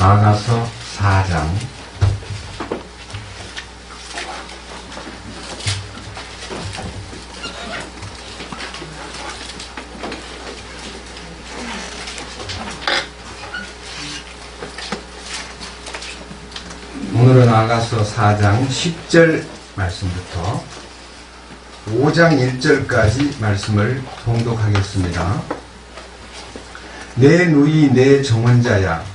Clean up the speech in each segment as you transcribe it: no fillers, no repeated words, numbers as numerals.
아가서 4장 오늘은 아가서 4장 10절 말씀부터 5장 1절까지 말씀을 통독하겠습니다. 내 누이 내 정원자야,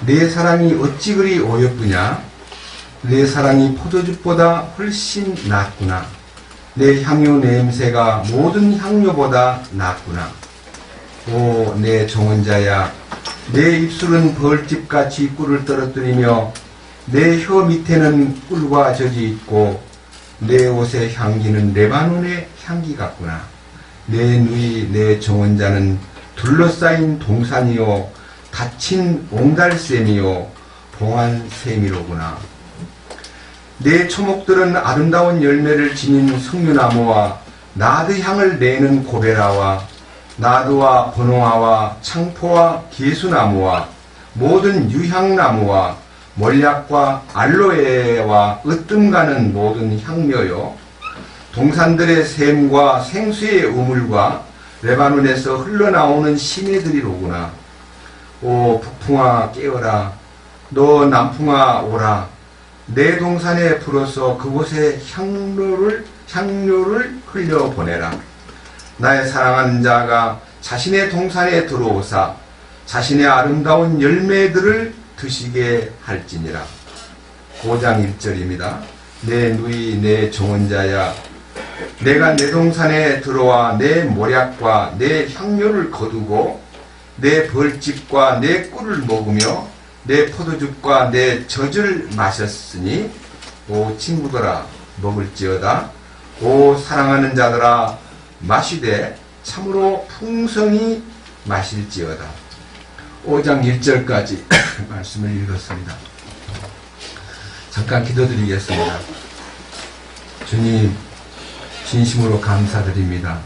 내 사랑이 어찌 그리 어여쁘냐. 내 사랑이 포도즙보다 훨씬 낫구나. 내 향유 냄새가 모든 향료보다 낫구나. 오 내 정원자야, 내 입술은 벌집같이 꿀을 떨어뜨리며 내 혀 밑에는 꿀과 젖이 있고 내 옷의 향기는 레바논의 향기 같구나. 내 누이 내 정원자는 둘러싸인 동산이요 닫힌 옹달샘이요 봉안샘이로구나. 내 초목들은 아름다운 열매를 지닌 석류나무와 나드향을 내는 고베라와 나드와 번호아와 창포와 개수나무와 모든 유향나무와 몰약과 알로에와 으뜸가는 모든 향료요 동산들의 샘과 생수의 우물과 레바논에서 흘러나오는 시내들이로구나. 오 북풍아 깨어라, 너 남풍아 오라. 내 동산에 불어서 그곳에 향료를 흘려보내라. 나의 사랑하는 자가 자신의 동산에 들어오사 자신의 아름다운 열매들을 드시게 할지니라. 5장 1절입니다. 내 누이 내 정원자야, 내가 내 동산에 들어와 내 모략과 내 향료를 거두고 내 벌집과 내 꿀을 먹으며 내 포도즙과 내 젖을 마셨으니 오 친구들아 먹을지어다. 오 사랑하는 자들아 마시되 참으로 풍성히 마실지어다. 5장 1절까지 말씀을 읽었습니다. 잠깐 기도드리겠습니다. 주님 진심으로 감사드립니다.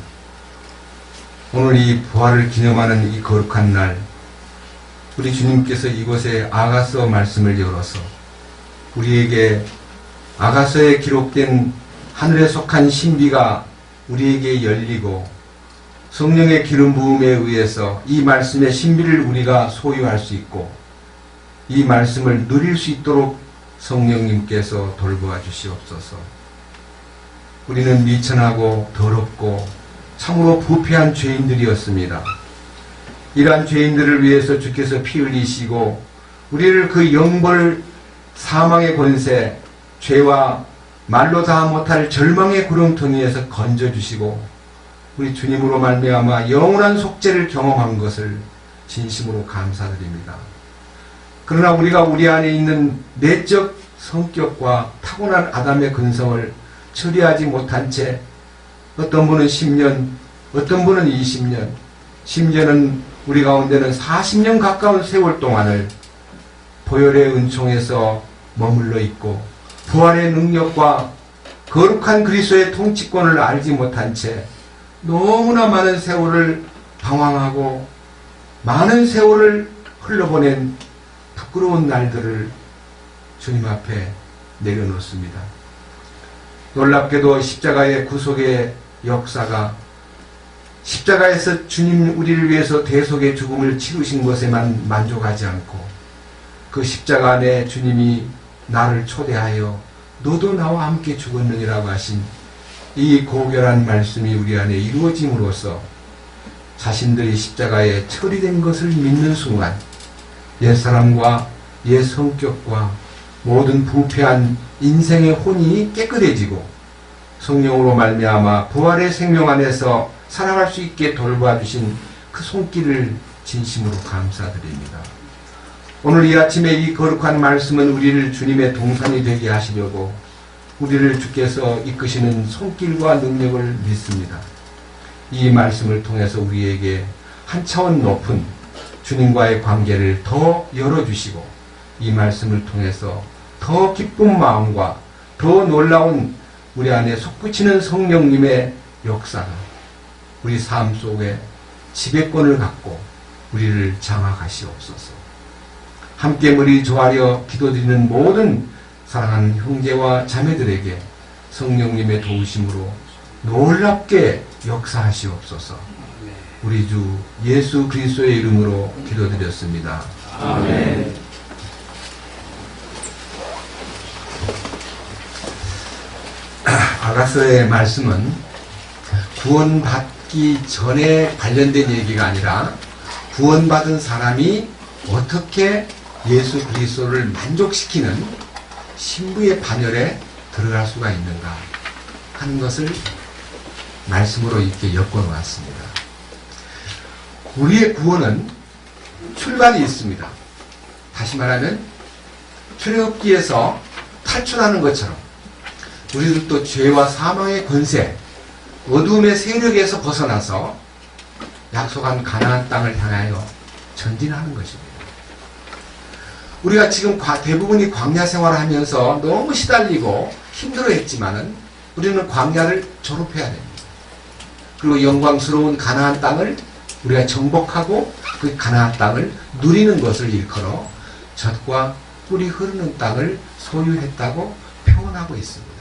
오늘 이 부활을 기념하는 이 거룩한 날, 우리 주님께서 이곳에 아가서 말씀을 열어서 우리에게 아가서에 기록된 하늘에 속한 신비가 우리에게 열리고 성령의 기름 부음에 의해서 이 말씀의 신비를 우리가 소유할 수 있고 이 말씀을 누릴 수 있도록 성령님께서 돌보아 주시옵소서. 우리는 미천하고 더럽고 참으로 부패한 죄인들이었습니다. 이러한 죄인들을 위해서 주께서 피 흘리시고 우리를 그 영벌 사망의 권세, 죄와 말로 다 못할 절망의 구렁텅이에서 건져주시고 우리 주님으로 말미암아 영원한 속죄를 경험한 것을 진심으로 감사드립니다. 그러나 우리가 우리 안에 있는 내적 성격과 타고난 아담의 근성을 처리하지 못한 채 어떤 분은 10년, 어떤 분은 20년, 심지어는 우리 가운데는 40년 가까운 세월 동안을 보혈의 은총에서 머물러 있고 부활의 능력과 거룩한 그리스도의 통치권을 알지 못한 채 너무나 많은 세월을 방황하고 많은 세월을 흘러보낸 부끄러운 날들을 주님 앞에 내려놓습니다. 놀랍게도 십자가의 구속의 역사가 십자가에서 주님 우리를 위해서 대속의 죽음을 치르신 것에만 만족하지 않고 그 십자가 안에 주님이 나를 초대하여 너도 나와 함께 죽었느니라고 하신 이 고결한 말씀이 우리 안에 이루어짐으로써 자신들이 십자가에 처리된 것을 믿는 순간 옛사람과 옛 성격과 모든 부패한 인생의 혼이 깨끗해지고 성령으로 말미암아 부활의 생명 안에서 살아갈 수 있게 돌봐주신 그 손길을 진심으로 감사드립니다. 오늘 이 아침에 이 거룩한 말씀은 우리를 주님의 동산이 되게 하시려고 우리를 주께서 이끄시는 손길과 능력을 믿습니다. 이 말씀을 통해서 우리에게 한 차원 높은 주님과의 관계를 더 열어주시고 이 말씀을 통해서 더 기쁜 마음과 더 놀라운 우리 안에 솟구치는 성령님의 역사가 우리 삶 속에 지배권을 갖고 우리를 장악하시옵소서. 함께 머리 조아려 기도드리는 모든 사랑하는 형제와 자매들에게 성령님의 도우심으로 놀랍게 역사하시옵소서. 우리 주 예수 그리스도의 이름으로 기도드렸습니다. 아멘. 아가서의 말씀은 구원받기 전에 관련된 얘기가 아니라 구원받은 사람이 어떻게 예수 그리스도를 만족시키는 신부의 반열에 들어갈 수가 있는가 하는 것을 말씀으로 이렇게 엮어놓았습니다. 우리의 구원은 출발이 있습니다. 다시 말하면 출애굽기에서 탈출하는 것처럼 우리들도 죄와 사망의 권세, 어두움의 세력에서 벗어나서 약속한 가나안 땅을 향하여 전진하는 것입니다. 우리가 지금 대부분이 광야 생활을 하면서 너무 시달리고 힘들어했지만은 우리는 광야를 졸업해야 됩니다. 그리고 영광스러운 가나안 땅을 우리가 정복하고 그 가나안 땅을 누리는 것을 일컬어 젖과 꿀이 흐르는 땅을 소유했다고 표현하고 있습니다.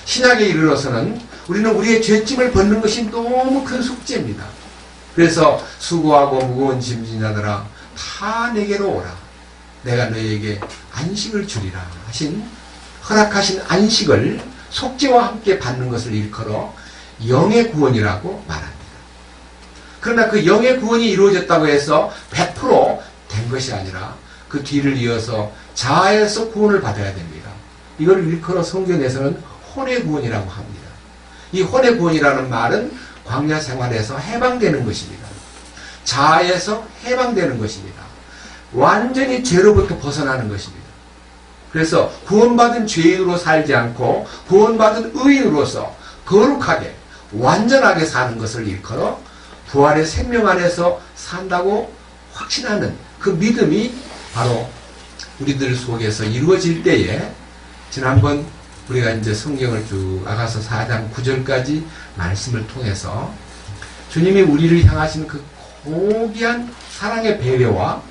신약에 이르러서는 우리는 우리의 죄짐을 벗는 것이 너무 큰 숙제입니다. 그래서 수고하고 무거운 짐진 자들아 다 내게로 오라. 내가 너희에게 안식을 주리라 하신 허락하신 안식을 속죄와 함께 받는 것을 일컬어 영의 구원이라고 말합니다. 그러나 그 영의 구원이 이루어졌다고 해서 100% 된 것이 아니라 그 뒤를 이어서 자아에서 구원을 받아야 됩니다. 이걸 일컬어 성경에서는 혼의 구원이라고 합니다. 이 혼의 구원이라는 말은 광야 생활에서 해방되는 것입니다. 자아에서 해방되는 것입니다. 완전히 죄로부터 벗어나는 것입니다. 그래서 구원받은 죄인으로 살지 않고 구원받은 의인으로서 거룩하게 완전하게 사는 것을 일컬어 부활의 생명 안에서 산다고 확신하는 그 믿음이 바로 우리들 속에서 이루어질 때에 지난번 우리가 이제 성경을 쭉 아가서 4장 9절까지 말씀을 통해서 주님이 우리를 향하신 그 고귀한 사랑의 배려와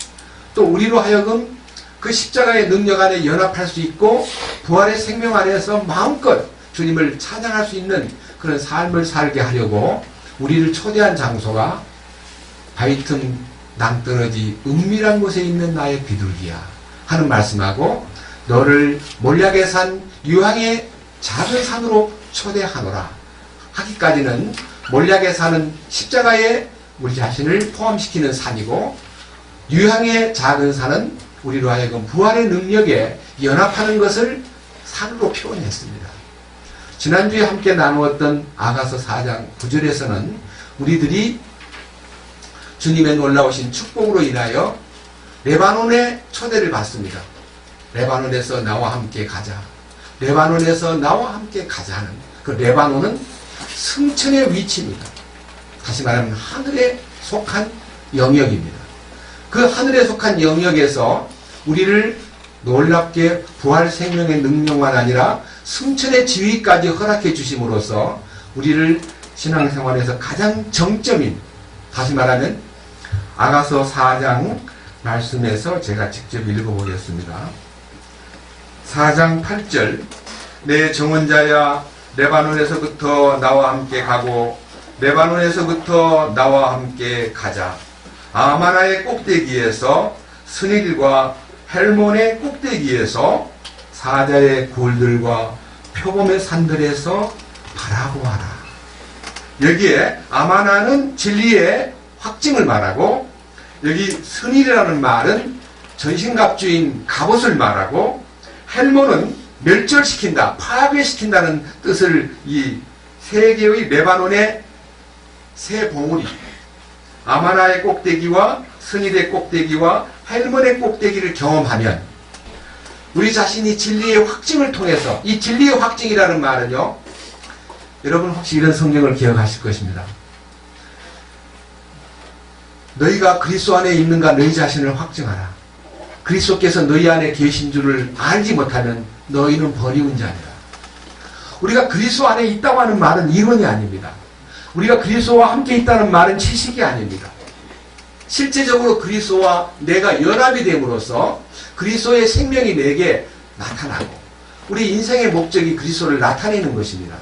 또 우리로 하여금 그 십자가의 능력 안에 연합할 수 있고 부활의 생명 안에서 마음껏 주님을 찬양할 수 있는 그런 삶을 살게 하려고 우리를 초대한 장소가 바위 틈 낭떠러지 은밀한 곳에 있는 나의 비둘기야 하는 말씀하고 너를 몰약의 산 유황의 작은 산으로 초대하노라 하기까지는 몰약의 산은 십자가에 우리 자신을 포함시키는 산이고 유황의 작은 산은 우리로 하여금 부활의 능력에 연합하는 것을 산으로 표현했습니다. 지난주에 함께 나누었던 아가서 4장 9절에서는 우리들이 주님의 놀라우신 축복으로 인하여 레바논의 초대를 받습니다. 레바논에서 나와 함께 가자. 레바논에서 나와 함께 가자 하는 그 레바논은 승천의 위치입니다. 다시 말하면 하늘에 속한 영역입니다. 그 하늘에 속한 영역에서 우리를 놀랍게 부활 생명의 능력만 아니라 승천의 지위까지 허락해 주심으로써 우리를 신앙생활에서 가장 정점인 다시 말하면 아가서 4장 말씀에서 제가 직접 읽어보겠습니다. 4장 8절 내 정원자야 레바논에서부터 나와 함께 가고 레바논에서부터 나와 함께 가자. 아마나의 꼭대기에서 스닐과 헬몬의 꼭대기에서 사자의 굴들과 표범의 산들에서 바라보아라. 여기에 아마나는 진리의 확증을 말하고 여기 스닐이라는 말은 전신갑주인 갑옷을 말하고 헬몬은 멸절시킨다, 파괴시킨다는 뜻을 이 세 개의 레바논의 세 봉우리 아마나의 꼭대기와 스닐의 꼭대기와 헬몬의 꼭대기를 경험하면 우리 자신이 진리의 확증을 통해서 이 진리의 확증이라는 말은요 여러분 혹시 이런 성경을 기억하실 것입니다. 너희가 그리스도 안에 있는가 너희 자신을 확증하라. 그리스도께서 너희 안에 계신 줄을 알지 못하면 너희는 버리운 자니라. 우리가 그리스도 안에 있다고 하는 말은 이론이 아닙니다. 우리가 그리스도와 함께 있다는 말은 지식이 아닙니다. 실제적으로 그리스도와 내가 연합이 됨으로써 그리스도의 생명이 내게 나타나고 우리 인생의 목적이 그리스도를 나타내는 것입니다.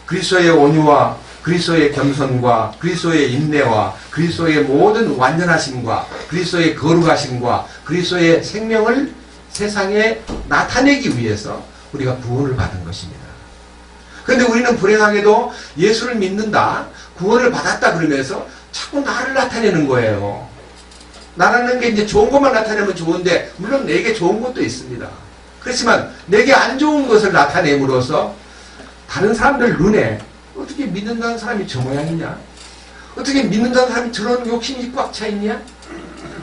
그리스도의 온유와 그리스도의 겸손과 그리스도의 인내와 그리스도의 모든 완전하심과 그리스도의 거룩하심과 그리스도의 생명을 세상에 나타내기 위해서 우리가 구원을 받은 것입니다. 그런데 우리는 불행하게도 예수를 믿는다, 구원을 받았다 그러면서 자꾸 나를 나타내는 거예요. 나라는 게 이제 좋은 것만 나타내면 좋은데 물론 내게 좋은 것도 있습니다. 그렇지만 내게 안 좋은 것을 나타냄으로써 다른 사람들 눈에 어떻게 믿는다는 사람이 저 모양이냐? 어떻게 믿는다는 사람이 저런 욕심이 꽉 차 있냐?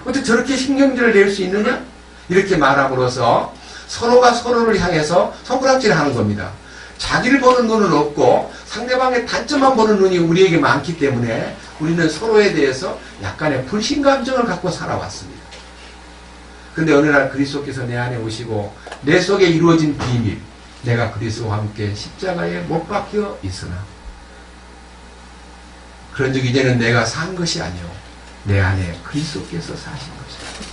어떻게 저렇게 신경질을 낼 수 있느냐? 이렇게 말함으로써 서로가 서로를 향해서 손가락질을 하는 겁니다. 자기를 보는 눈은 없고 상대방의 단점만 보는 눈이 우리에게 많기 때문에 우리는 서로에 대해서 약간의 불신감정을 갖고 살아왔습니다. 그런데 어느 날 그리스도께서 내 안에 오시고 내 속에 이루어진 비밀, 내가 그리스도와 함께 십자가에 못 박혀 있으나 그런 즉 이제는 내가 산 것이 아니요 내 안에 그리스도께서 사신 것이다.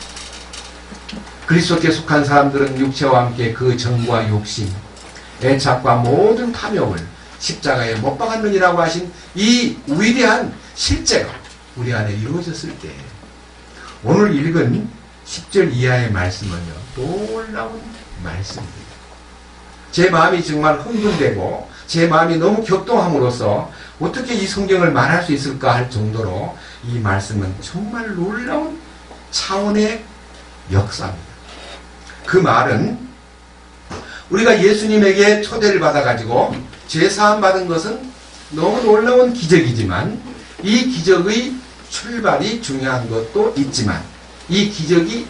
그리스도께 속한 사람들은 육체와 함께 그 정과 욕심, 애착과 모든 탐욕을 십자가에 못 박았느니라고 하신 이 위대한 실제가 우리 안에 이루어졌을 때 오늘 읽은 10절 이하의 말씀은요 놀라운 말씀입니다. 제 마음이 정말 흥분되고 제 마음이 너무 격동함으로써 어떻게 이 성경을 말할 수 있을까 할 정도로 이 말씀은 정말 놀라운 차원의 역사입니다. 그 말은 우리가 예수님에게 초대를 받아가지고 죄사함 받은 것은 너무 놀라운 기적이지만 이 기적의 출발이 중요한 것도 있지만 이 기적이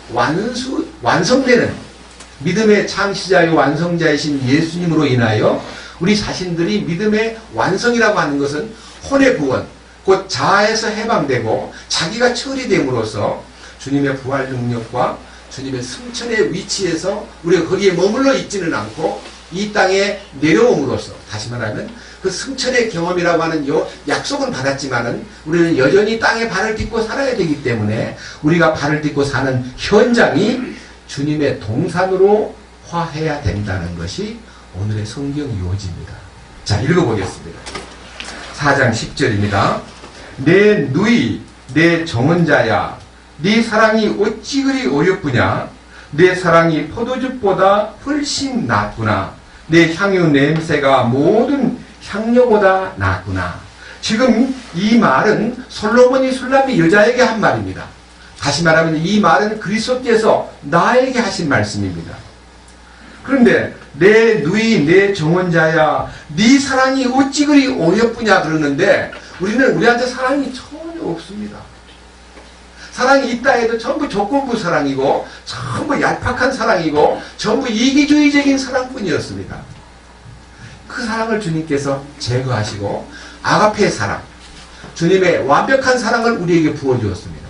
완성되는 믿음의 창시자의 완성자이신 예수님으로 인하여 우리 자신들이 믿음의 완성이라고 하는 것은 혼의 구원, 곧 자아에서 해방되고 자기가 처리됨으로써 주님의 부활 능력과 주님의 승천의 위치에서 우리가 거기에 머물러 있지는 않고 이 땅에 내려옴으로써 다시 말하면 그 승천의 경험이라고 하는 약속은 받았지만은 우리는 여전히 땅에 발을 딛고 살아야 되기 때문에 우리가 발을 딛고 사는 현장이 주님의 동산으로 화해야 된다는 것이 오늘의 성경 요지입니다. 자, 읽어보겠습니다. 4장 10절입니다. 내 누이 내 정언자야 네 사랑이 어찌 그리 어렵구냐. 내 사랑이 포도즙보다 훨씬 낫구나. 내 향유 냄새가 모든 향료보다 낫구나. 지금 이 말은 솔로몬이 술람이 여자에게 한 말입니다. 다시 말하면 이 말은 그리스도께서 나에게 하신 말씀입니다. 그런데 내 누이 내 정언자야 네 사랑이 어찌 그리 어렵구냐 그러는데 우리는 우리한테 사랑이 전혀 없습니다. 사랑이 있다 해도 전부 조건부 사랑이고 전부 얄팍한 사랑이고 전부 이기주의적인 사랑뿐이었습니다. 그 사랑을 주님께서 제거하시고 아가페의 사랑, 주님의 완벽한 사랑을 우리에게 부어주었습니다.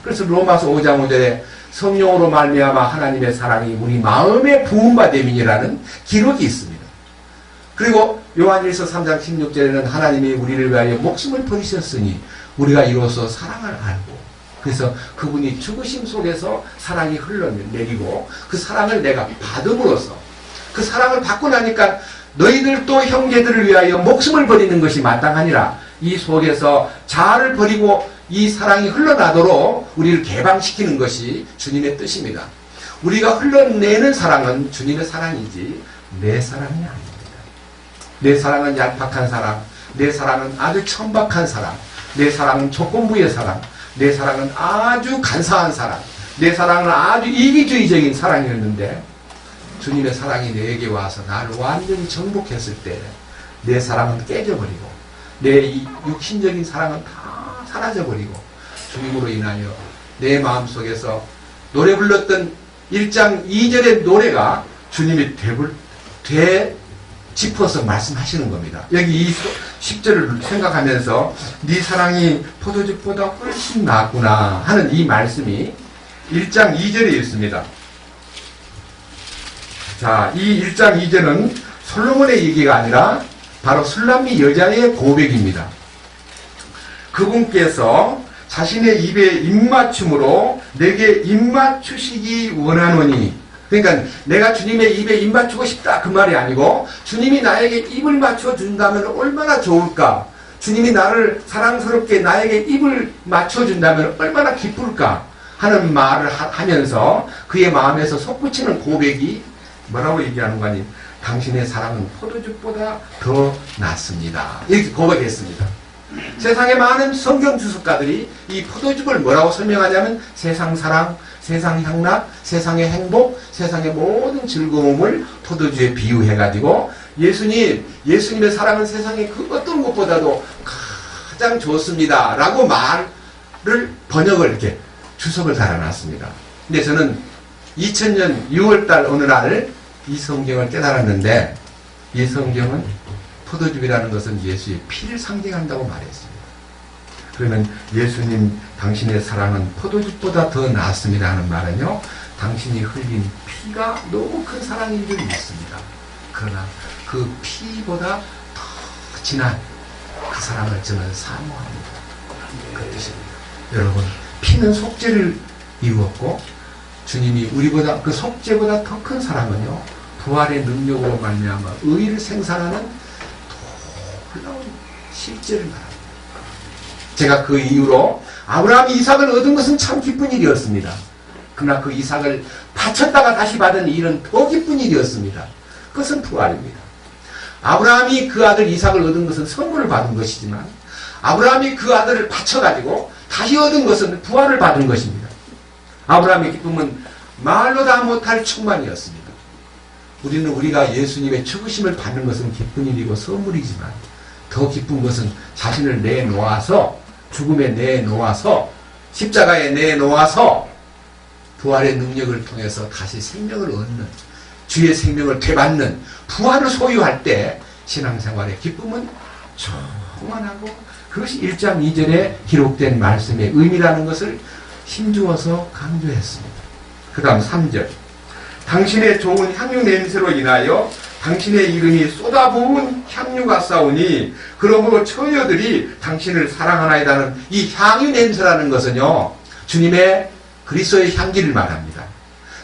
그래서 로마서 5장 5절에 성령으로 말미암아 하나님의 사랑이 우리 마음에 부음받음이라는 기록이 있습니다. 그리고 요한일서 3장 16절에는 하나님이 우리를 위하여 목숨을 버리셨으니 우리가 이로써 사랑을 알고 그래서 그분이 죽으심 속에서 사랑이 흘러내리고 그 사랑을 내가 받음으로써 그 사랑을 받고 나니까 너희들도 형제들을 위하여 목숨을 버리는 것이 마땅하니라. 이 속에서 자아를 버리고 이 사랑이 흘러나도록 우리를 개방시키는 것이 주님의 뜻입니다. 우리가 흘러내는 사랑은 주님의 사랑이지 내 사랑이 아닙니다. 내 사랑은 얄팍한 사랑, 내 사랑은 아주 천박한 사랑, 내 사랑은 조건부의 사랑, 내 사랑은 아주 간사한 사랑, 내 사랑은 아주 이기주의적인 사랑이었는데 주님의 사랑이 내게 와서 나를 완전히 정복했을 때 내 사랑은 깨져버리고 내 이 육신적인 사랑은 다 사라져버리고 주님으로 인하여 내 마음속에서 노래 불렀던 1장 2절의 노래가 주님이 짚어서 말씀하시는 겁니다. 여기 이 10절을 생각하면서 네 사랑이 포도즙보다 훨씬 낫구나 하는 이 말씀이 1장 2절에 있습니다. 자, 이 1장 2절은 솔로몬의 얘기가 아니라 바로 술람미 여자의 고백입니다. 그분께서 자신의 입에 입맞춤으로 내게 입맞추시기 원하노니. 그러니까 내가 주님의 입에 입맞추고 싶다 그 말이 아니고 주님이 나에게 입을 맞춰준다면 얼마나 좋을까. 주님이 나를 사랑스럽게 나에게 입을 맞춰준다면 얼마나 기쁠까 하는 말을 하면서 그의 마음에서 솟구치는 고백이 뭐라고 얘기하는 거 아니? 당신의 사랑은 포도주보다 더 낫습니다. 이렇게 고백했습니다. 세상의 많은 성경 주석가들이 이 포도즙을 뭐라고 설명하냐면 세상 사랑, 세상 향락, 세상의 행복, 세상의 모든 즐거움을 포도주에 비유해가지고 예수님의 사랑은 세상의 그 어떤 것보다도 가장 좋습니다. 라고 말을 번역을 이렇게 주석을 달아놨습니다. 근데 저는 2000년 6월달 어느 날 이 성경을 깨달았는데 이 성경은 포도즙이라는 것은 예수의 피를 상징한다고 말했습니다. 그러면 예수님 당신의 사랑은 포도즙보다 더 낫습니다 하는 말은요, 당신이 흘린 피가 너무 큰 사랑인 줄 믿습니다. 그러나 그 피보다 더 진한 그 사랑을 저는 사모합니다. 그 뜻입니다. 여러분, 피는 속죄를 이루었고 주님이 우리보다 그 속죄보다 더 큰 사랑은요, 부활의 능력으로 말미암아 의를 생산하는 놀라운 실제를 말합니다. 제가 그 이후로 아브라함이 이삭을 얻은 것은 참 기쁜 일이었습니다. 그러나 그 이삭을 바쳤다가 다시 받은 일은 더 기쁜 일이었습니다. 그것은 부활입니다. 아브라함이 그 아들 이삭을 얻은 것은 선물을 받은 것이지만 아브라함이 그 아들을 바쳐가지고 다시 얻은 것은 부활을 받은 것입니다. 아브라함의 기쁨은 말로 다 못할 충만이었습니다. 우리가 예수님의 죽으심을 받는 것은 기쁜 일이고 선물이지만 더 기쁜 것은 자신을 내놓아서 죽음에 내놓아서 십자가에 내놓아서 부활의 능력을 통해서 다시 생명을 얻는, 주의 생명을 되받는 부활을 소유할 때 신앙생활의 기쁨은 충만하고 그것이 1장 2절에 기록된 말씀의 의미라는 것을 힘주어서 강조했습니다. 그 다음 3절, 당신의 좋은 향유 냄새로 인하여 당신의 이름이 쏟아부은 향유가 싸우니 그러므로 처녀들이 당신을 사랑하나이다는 이 향유 냄새라는 것은요, 주님의 그리스도의 향기를 말합니다.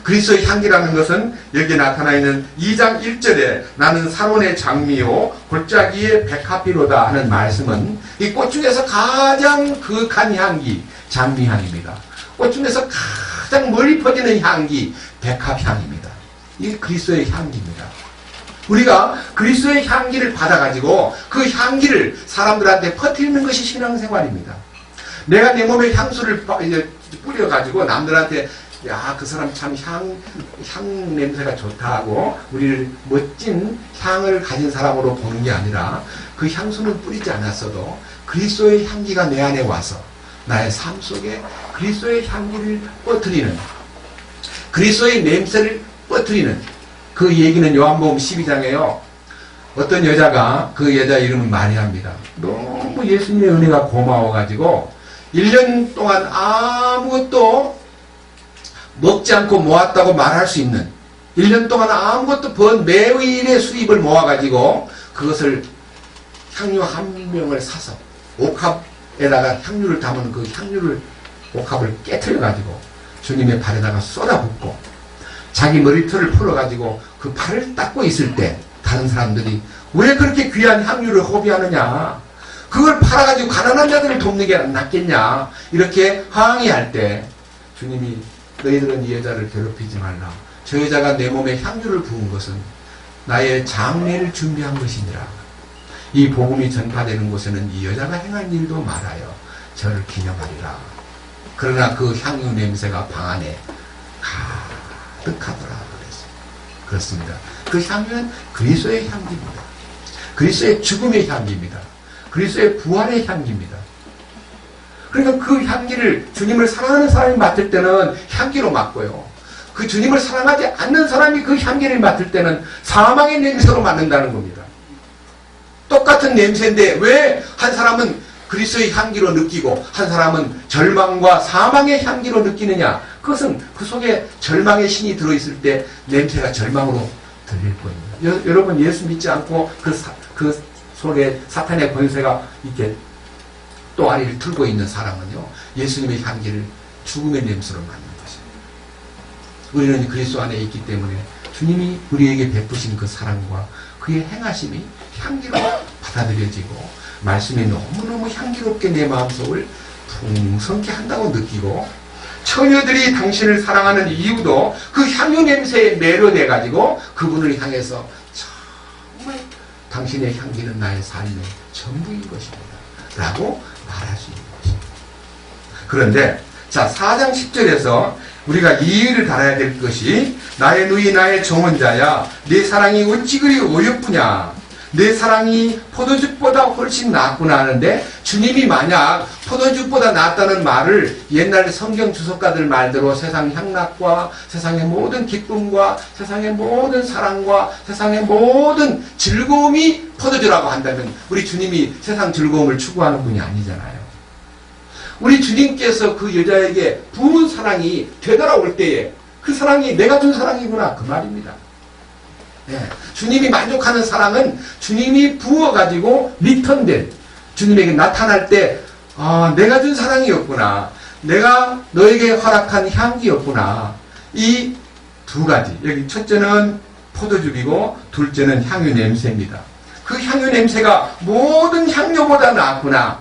그리스도의 향기라는 것은 여기에 나타나 있는 2장 1절에 나는 사론의 장미요 골짜기의 백합비로다 하는 말씀은 이 꽃 중에서 가장 극한 향기 장미향입니다. 꽃 중에서 가장 멀리 퍼지는 향기 백합향입니다. 이게 그리스도의 향기입니다. 우리가 그리스도의 향기를 받아가지고 그 향기를 사람들한테 퍼뜨리는 것이 신앙생활입니다. 내가 내 몸에 향수를 뿌려가지고 남들한테 야, 그 사람 참 향 냄새가 좋다 하고 우리를 멋진 향을 가진 사람으로 보는 게 아니라 그 향수는 뿌리지 않았어도 그리스도의 향기가 내 안에 와서 나의 삶 속에 그리스도의 향기를 퍼뜨리는, 그리스도의 냄새를 퍼뜨리는 그 얘기는 요한복음 12장에요. 어떤 여자가, 그 여자 이름은 마리아입니다. 너무 예수님의 은혜가 고마워가지고 1년 동안 아무것도 먹지 않고 모았다고 말할 수 있는, 1년 동안 아무것도 번 매일의 수입을 모아가지고 그것을 향유 한 병을 사서 옥합에다가 향유를 담은 그 향유를 옥합을 깨트려가지고 주님의 발에다가 쏟아붓고 자기 머리털을 풀어가지고 그 팔을 닦고 있을 때 다른 사람들이 왜 그렇게 귀한 향유를 허비하느냐, 그걸 팔아가지고 가난한 자들을 돕는 게 낫겠냐, 이렇게 항의할 때 주님이 너희들은 이 여자를 괴롭히지 말라. 저 여자가 내 몸에 향유를 부은 것은 나의 장례를 준비한 것이니라. 이 복음이 전파되는 곳에는 이 여자가 행한 일도 말하여 저를 기념하리라. 그러나 그 향유 냄새가 방 안에 가득하더라 그랬어요. 그렇습니다. 그 향유는 그리스도의 향기입니다. 그리스도의 죽음의 향기입니다. 그리스도의 부활의 향기입니다. 그러니까 그 향기를 주님을 사랑하는 사람이 맡을 때는 향기로 맡고요, 그 주님을 사랑하지 않는 사람이 그 향기를 맡을 때는 사망의 냄새로 맡는다는 겁니다. 똑같은 냄새인데 왜 한 사람은 그리스도의 향기로 느끼고 한 사람은 절망과 사망의 향기로 느끼느냐? 그것은 그 속에 절망의 신이 들어있을 때 냄새가 절망으로 들릴 겁니다. 여러분 예수 믿지 않고 그 속에 사탄의 권세가 이렇게 또아리를 들고 있는 사람은요, 예수님의 향기를 죽음의 냄새로 맡는 것입니다. 우리는 그리스도 안에 있기 때문에 주님이 우리에게 베푸신 그 사랑과 그의 행하심이 향기로 받아들여지고 말씀이 너무너무 향기롭게 내 마음속을 풍성케 한다고 느끼고, 처녀들이 당신을 사랑하는 이유도 그 향유 냄새에 매료돼 가지고 그분을 향해서 정말 당신의 향기는 나의 삶의 전부인 것입니다 라고 말할 수 있는 것입니다. 그런데 자, 4장 10절에서 우리가 이의를 달아야 될 것이, 나의 누이 나의 정원자야, 내 사랑이 어찌 그리 어여쁘냐, 내 사랑이 포도즙보다 훨씬 낫구나 하는데, 주님이 만약 포도즙보다 낫다는 말을 옛날 성경 주석가들 말대로 세상 향락과 세상의 모든 기쁨과 세상의 모든 사랑과 세상의 모든 즐거움이 포도주라고 한다면 우리 주님이 세상 즐거움을 추구하는 분이 아니잖아요. 우리 주님께서 그 여자에게 부은 사랑이 되돌아올 때에 그 사랑이 내가 준 사랑이구나, 그 말입니다. 네. 주님이 만족하는 사랑은 주님이 부어가지고 리턴된, 주님에게 나타날 때 내가 준 사랑이었구나, 내가 너에게 허락한 향기였구나. 이 두 가지, 여기 첫째는 포도즙이고 둘째는 향유 냄새입니다. 그 향유 냄새가 모든 향료보다 낫구나,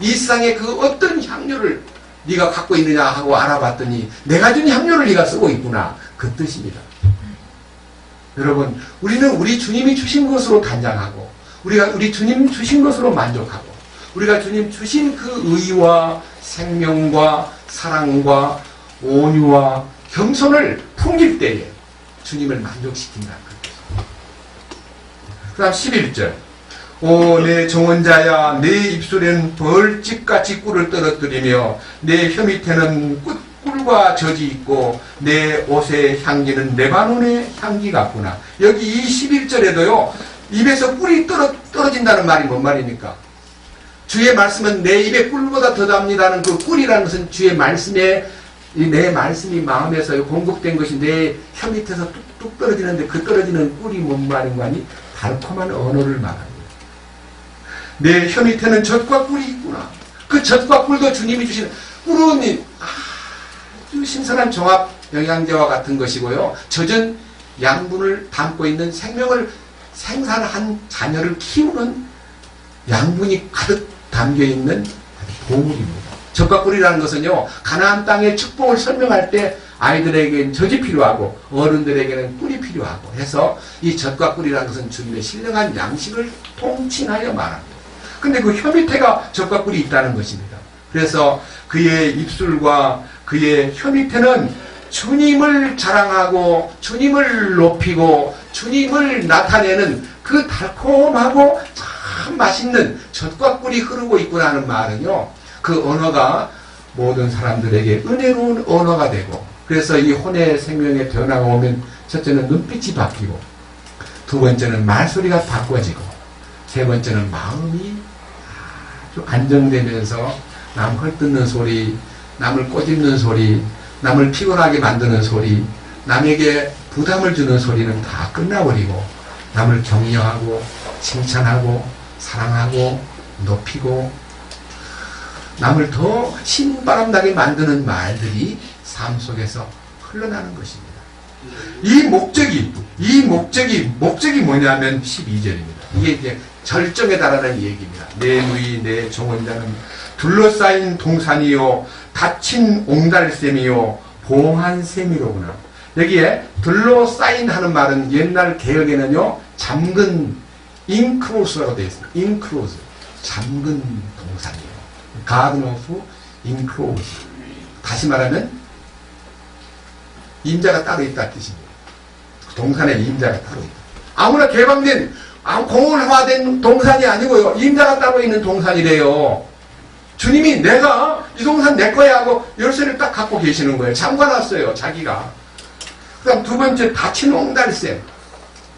이 세상에 그 어떤 향료를 네가 갖고 있느냐 하고 알아봤더니 내가 준 향료를 네가 쓰고 있구나, 그 뜻입니다. 여러분, 우리는 우리 주님이 주신 것으로 단장하고, 우리가 우리 주님 주신 것으로 만족하고, 우리가 주님 주신 그 의와 생명과 사랑과 온유와 겸손을 풍길 때에 주님을 만족시킨다는 거죠. 그 다음 11절. 오, 내 정원자야, 내 입술에는 벌집같이 꿀을 떨어뜨리며 내 혀 밑에는 꿀과 젖이 있고 내 옷의 향기는 레바논의 향기 같구나. 여기 이 11절에도요, 입에서 꿀이 떨어진다는 말이 뭔 말입니까? 주의 말씀은 내 입에 꿀보다 더 답니다는 그 꿀이라는 것은 주의 말씀에, 내 말씀이 마음에서 공급된 것이 내 혀 밑에서 뚝뚝 떨어지는데, 그 떨어지는 꿀이 뭔 말인 거 아니? 달콤한 언어를 말합니다. 내 혀 밑에는 젖과 꿀이 있구나. 그 젖과 꿀도 주님이 주시는, 꿀은 아주 신선한 종합 영양제와 같은 것이고요, 젖은 양분을 담고 있는 생명을 생산한 자녀를 키우는 양분이 가득 담겨있는 보물입니다. 젖과 꿀이라는 것은요, 가나안 땅의 축복을 설명할 때 아이들에게는 젖이 필요하고 어른들에게는 꿀이 필요하고 해서 이 젖과 꿀이라는 것은 주님의 신령한 양식을 통칭하여 말합니다. 근데 그 혀 밑에가 젖과 꿀이 있다는 것입니다. 그래서 그의 입술과 그의 혀 밑에는 주님을 자랑하고 주님을 높이고 주님을 나타내는 그 달콤하고 참 맛있는 젖과 꿀이 흐르고 있구나 하는 말은요, 그 언어가 모든 사람들에게 은혜로운 언어가 되고, 그래서 이 혼의 생명의 변화가 오면 첫째는 눈빛이 바뀌고, 두 번째는 말소리가 바꿔지고, 세 번째는 마음이 아주 안정되면서 남 헐뜯는 소리, 남을 꼬집는 소리, 남을 피곤하게 만드는 소리, 남에게 부담을 주는 소리는 다 끝나버리고 남을 격려하고 칭찬하고 사랑하고 높이고 남을 더 신바람나게 만드는 말들이 삶 속에서 흘러나는 것입니다. 이 목적이 뭐냐면 12절입니다. 이게 이제 절정에 달하는 얘기입니다. 내 누이 내 정원자는 둘러싸인 동산이요 닫힌 옹달샘이요 봉한 샘이로구나. 여기에 둘러싸인 하는 말은 옛날 개혁에는요 잠근 인크로스라고 되어 있습니다. 인크로스, 잠근 동산이에요. Garden of Enclosed. 다시 말하면 임자가 따로 있다 뜻입니다. 동산에 임자가 따로 있다. 아무나 개방된 공원화된 동산이 아니고요, 임자가 따로 있는 동산이래요. 주님이 내가 이 동산 내 거야 하고 열쇠를 딱 갖고 계시는 거예요. 잠가놨어요, 자기가. 그 다음 두 번째, 닫힌 옹달샘.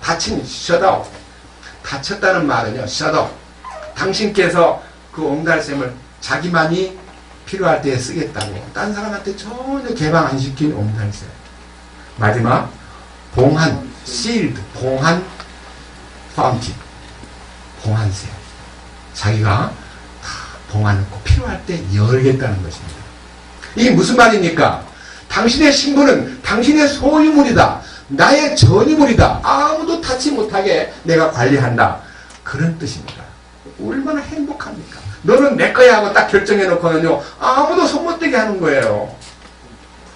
닫힌 셧아웃. 닫혔다는 말은요, 셧아웃. 당신께서 그 옹달샘을 자기만이 필요할 때 쓰겠다고 딴 사람한테 전혀 개방 안 시킨 옹달샘. 마지막, 봉한, sealed, 봉한 fountain. 봉한샘. 자기가 다 봉하놓고 필요할 때 열겠다는 것입니다. 이게 무슨 말입니까? 당신의 신분은 당신의 소유물이다. 나의 전유물이다. 아무도 타치 못하게 내가 관리한다. 그런 뜻입니다. 얼마나 행복합니까? 너는 내 거야 하고 딱 결정해놓고는요, 아무도 손 못 대게 하는 거예요.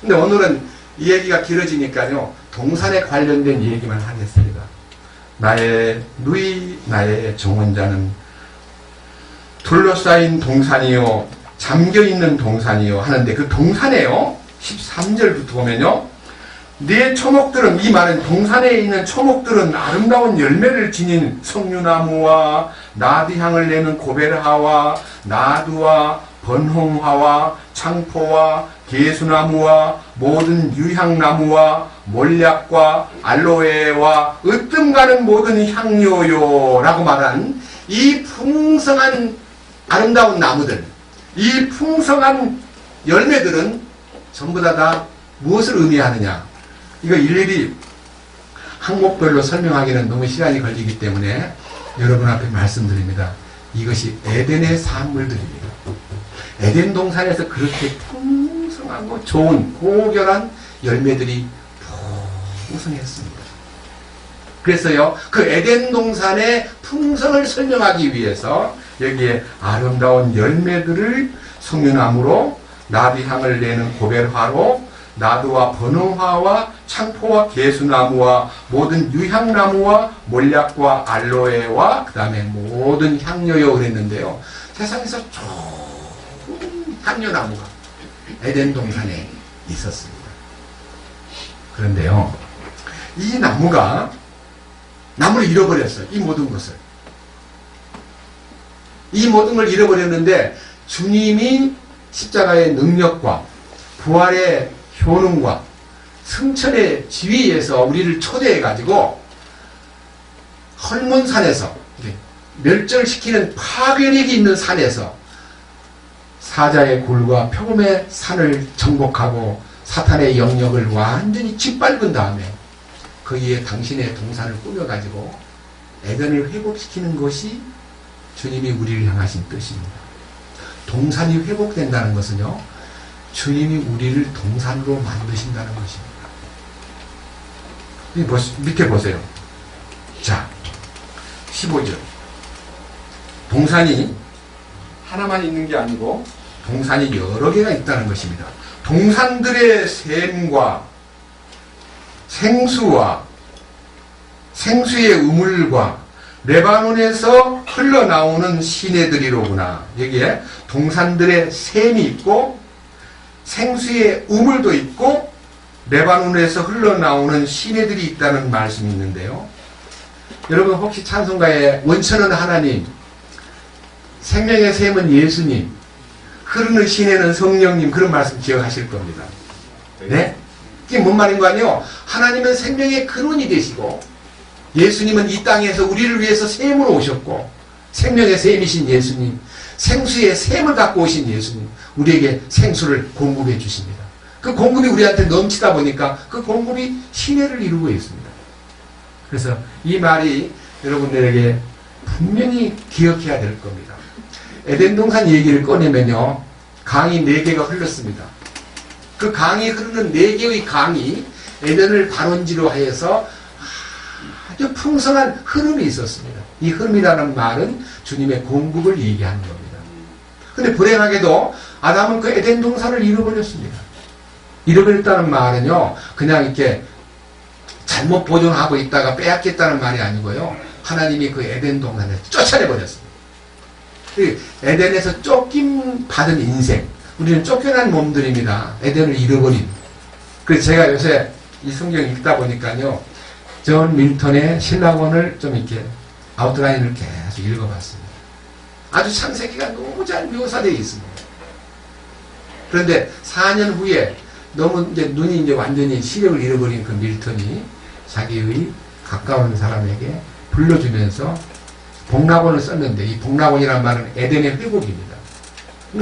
근데 오늘은 이 얘기가 길어지니까요, 동산에 관련된 얘기만 하겠습니다. 나의 누이, 나의 정원자는 둘러싸인 동산이요, 잠겨있는 동산이요 하는데, 그 동산에요, 13절부터 보면요, 네 초목들은, 이 말은 동산에 있는 초목들은 아름다운 열매를 지닌 석류나무와 나드향을 내는 고벨하와 나두와 번홍화와 창포와 개수나무와 모든 유향나무와 몰약과 알로에와 으뜸가는 모든 향료요 라고 말한 이 풍성한 아름다운 나무들, 이 풍성한 열매들은 전부 다 무엇을 의미하느냐, 이거 일일이 항목별로 설명하기는 너무 시간이 걸리기 때문에 여러분 앞에 말씀드립니다. 이것이 에덴의 산물들입니다. 에덴 동산에서 그렇게 풍성하고 좋은 고결한 열매들이 풍성했습니다. 그래서요, 그 에덴 동산의 풍성을 설명하기 위해서 여기에 아름다운 열매들을 석류나무로 나비향을 내는 고벨화로 나두와 번홍화와 창포와 개수나무와 모든 유향나무와 몰약과 알로에와 그 다음에 모든 향료요 그랬는데요. 세상에서 좋은 향료나무가 에덴 동산에 있었습니다. 그런데요, 이 나무를 잃어버렸어요. 이 모든 것을. 이 모든 걸 잃어버렸는데 주님이 십자가의 능력과 부활의 효능과 승천의 지위에서 우리를 초대해가지고 헐몬산에서 멸절시키는 파괴력이 있는 산에서 사자의 굴과 표범의 산을 정복하고 사탄의 영역을 완전히 짓밟은 다음에 거기에 당신의 동산을 꾸며가지고 에덴을 회복시키는 것이 주님이 우리를 향하신 뜻입니다. 동산이 회복된다는 것은요, 주님이 우리를 동산으로 만드신다는 것입니다. 밑에 보세요. 자, 15절. 동산이 하나만 있는 게 아니고 동산이 여러 개가 있다는 것입니다. 동산들의 샘과 생수와 생수의 우물과 레바논에서 흘러나오는 시내들이로구나. 여기에 동산들의 샘이 있고 생수의 우물도 있고 레바논에서 흘러나오는 시내들이 있다는 말씀이 있는데요. 여러분 혹시 찬송가에 원천은 하나님, 생명의 샘은 예수님, 흐르는 시내는 성령님, 그런 말씀 기억하실 겁니다. 네? 이게 뭔 말인 거 아니에요? 하나님은 생명의 근원이 되시고 예수님은 이 땅에서 우리를 위해서 샘으로 오셨고 생명의 샘이신 예수님, 생수의 샘을 갖고 오신 예수님, 우리에게 생수를 공급해 주십니다. 그 공급이 우리한테 넘치다 보니까 그 공급이 시내를 이루고 있습니다. 그래서 이 말이 여러분들에게 분명히 기억해야 될 겁니다. 에덴 동산 얘기를 꺼내면요, 강이 4개가 흘렀습니다. 그 강이 흐르는 4개의 강이 에덴을 발원지로 하여서 아주 풍성한 흐름이 있었습니다. 이 흐름이라는 말은 주님의 공급을 얘기하는 겁니다. 근데 불행하게도 아담은 그 에덴 동산을 잃어버렸습니다. 잃어버렸다는 말은요, 그냥 이렇게 잘못 보존하고 있다가 빼앗겼다는 말이 아니고요, 하나님이 그 에덴 동산을 쫓아내버렸습니다. 에덴에서 쫓김 받은 인생, 우리는 쫓겨난 몸들입니다. 에덴을 잃어버린. 그래서 제가 요새 이 성경 읽다 보니까요, 존 밀턴의 신라권을 좀 이렇게 아웃라인을 계속 읽어봤습니다. 아주 창세기가 너무 잘 묘사되어 있습니다. 그런데 4년 후에 너무 이제 눈이 이제 완전히 시력을 잃어버린 그 밀턴이 자기의 가까운 사람에게 불러주면서 복락원을 썼는데, 이 복락원이라는 말은 에덴의 회복입니다.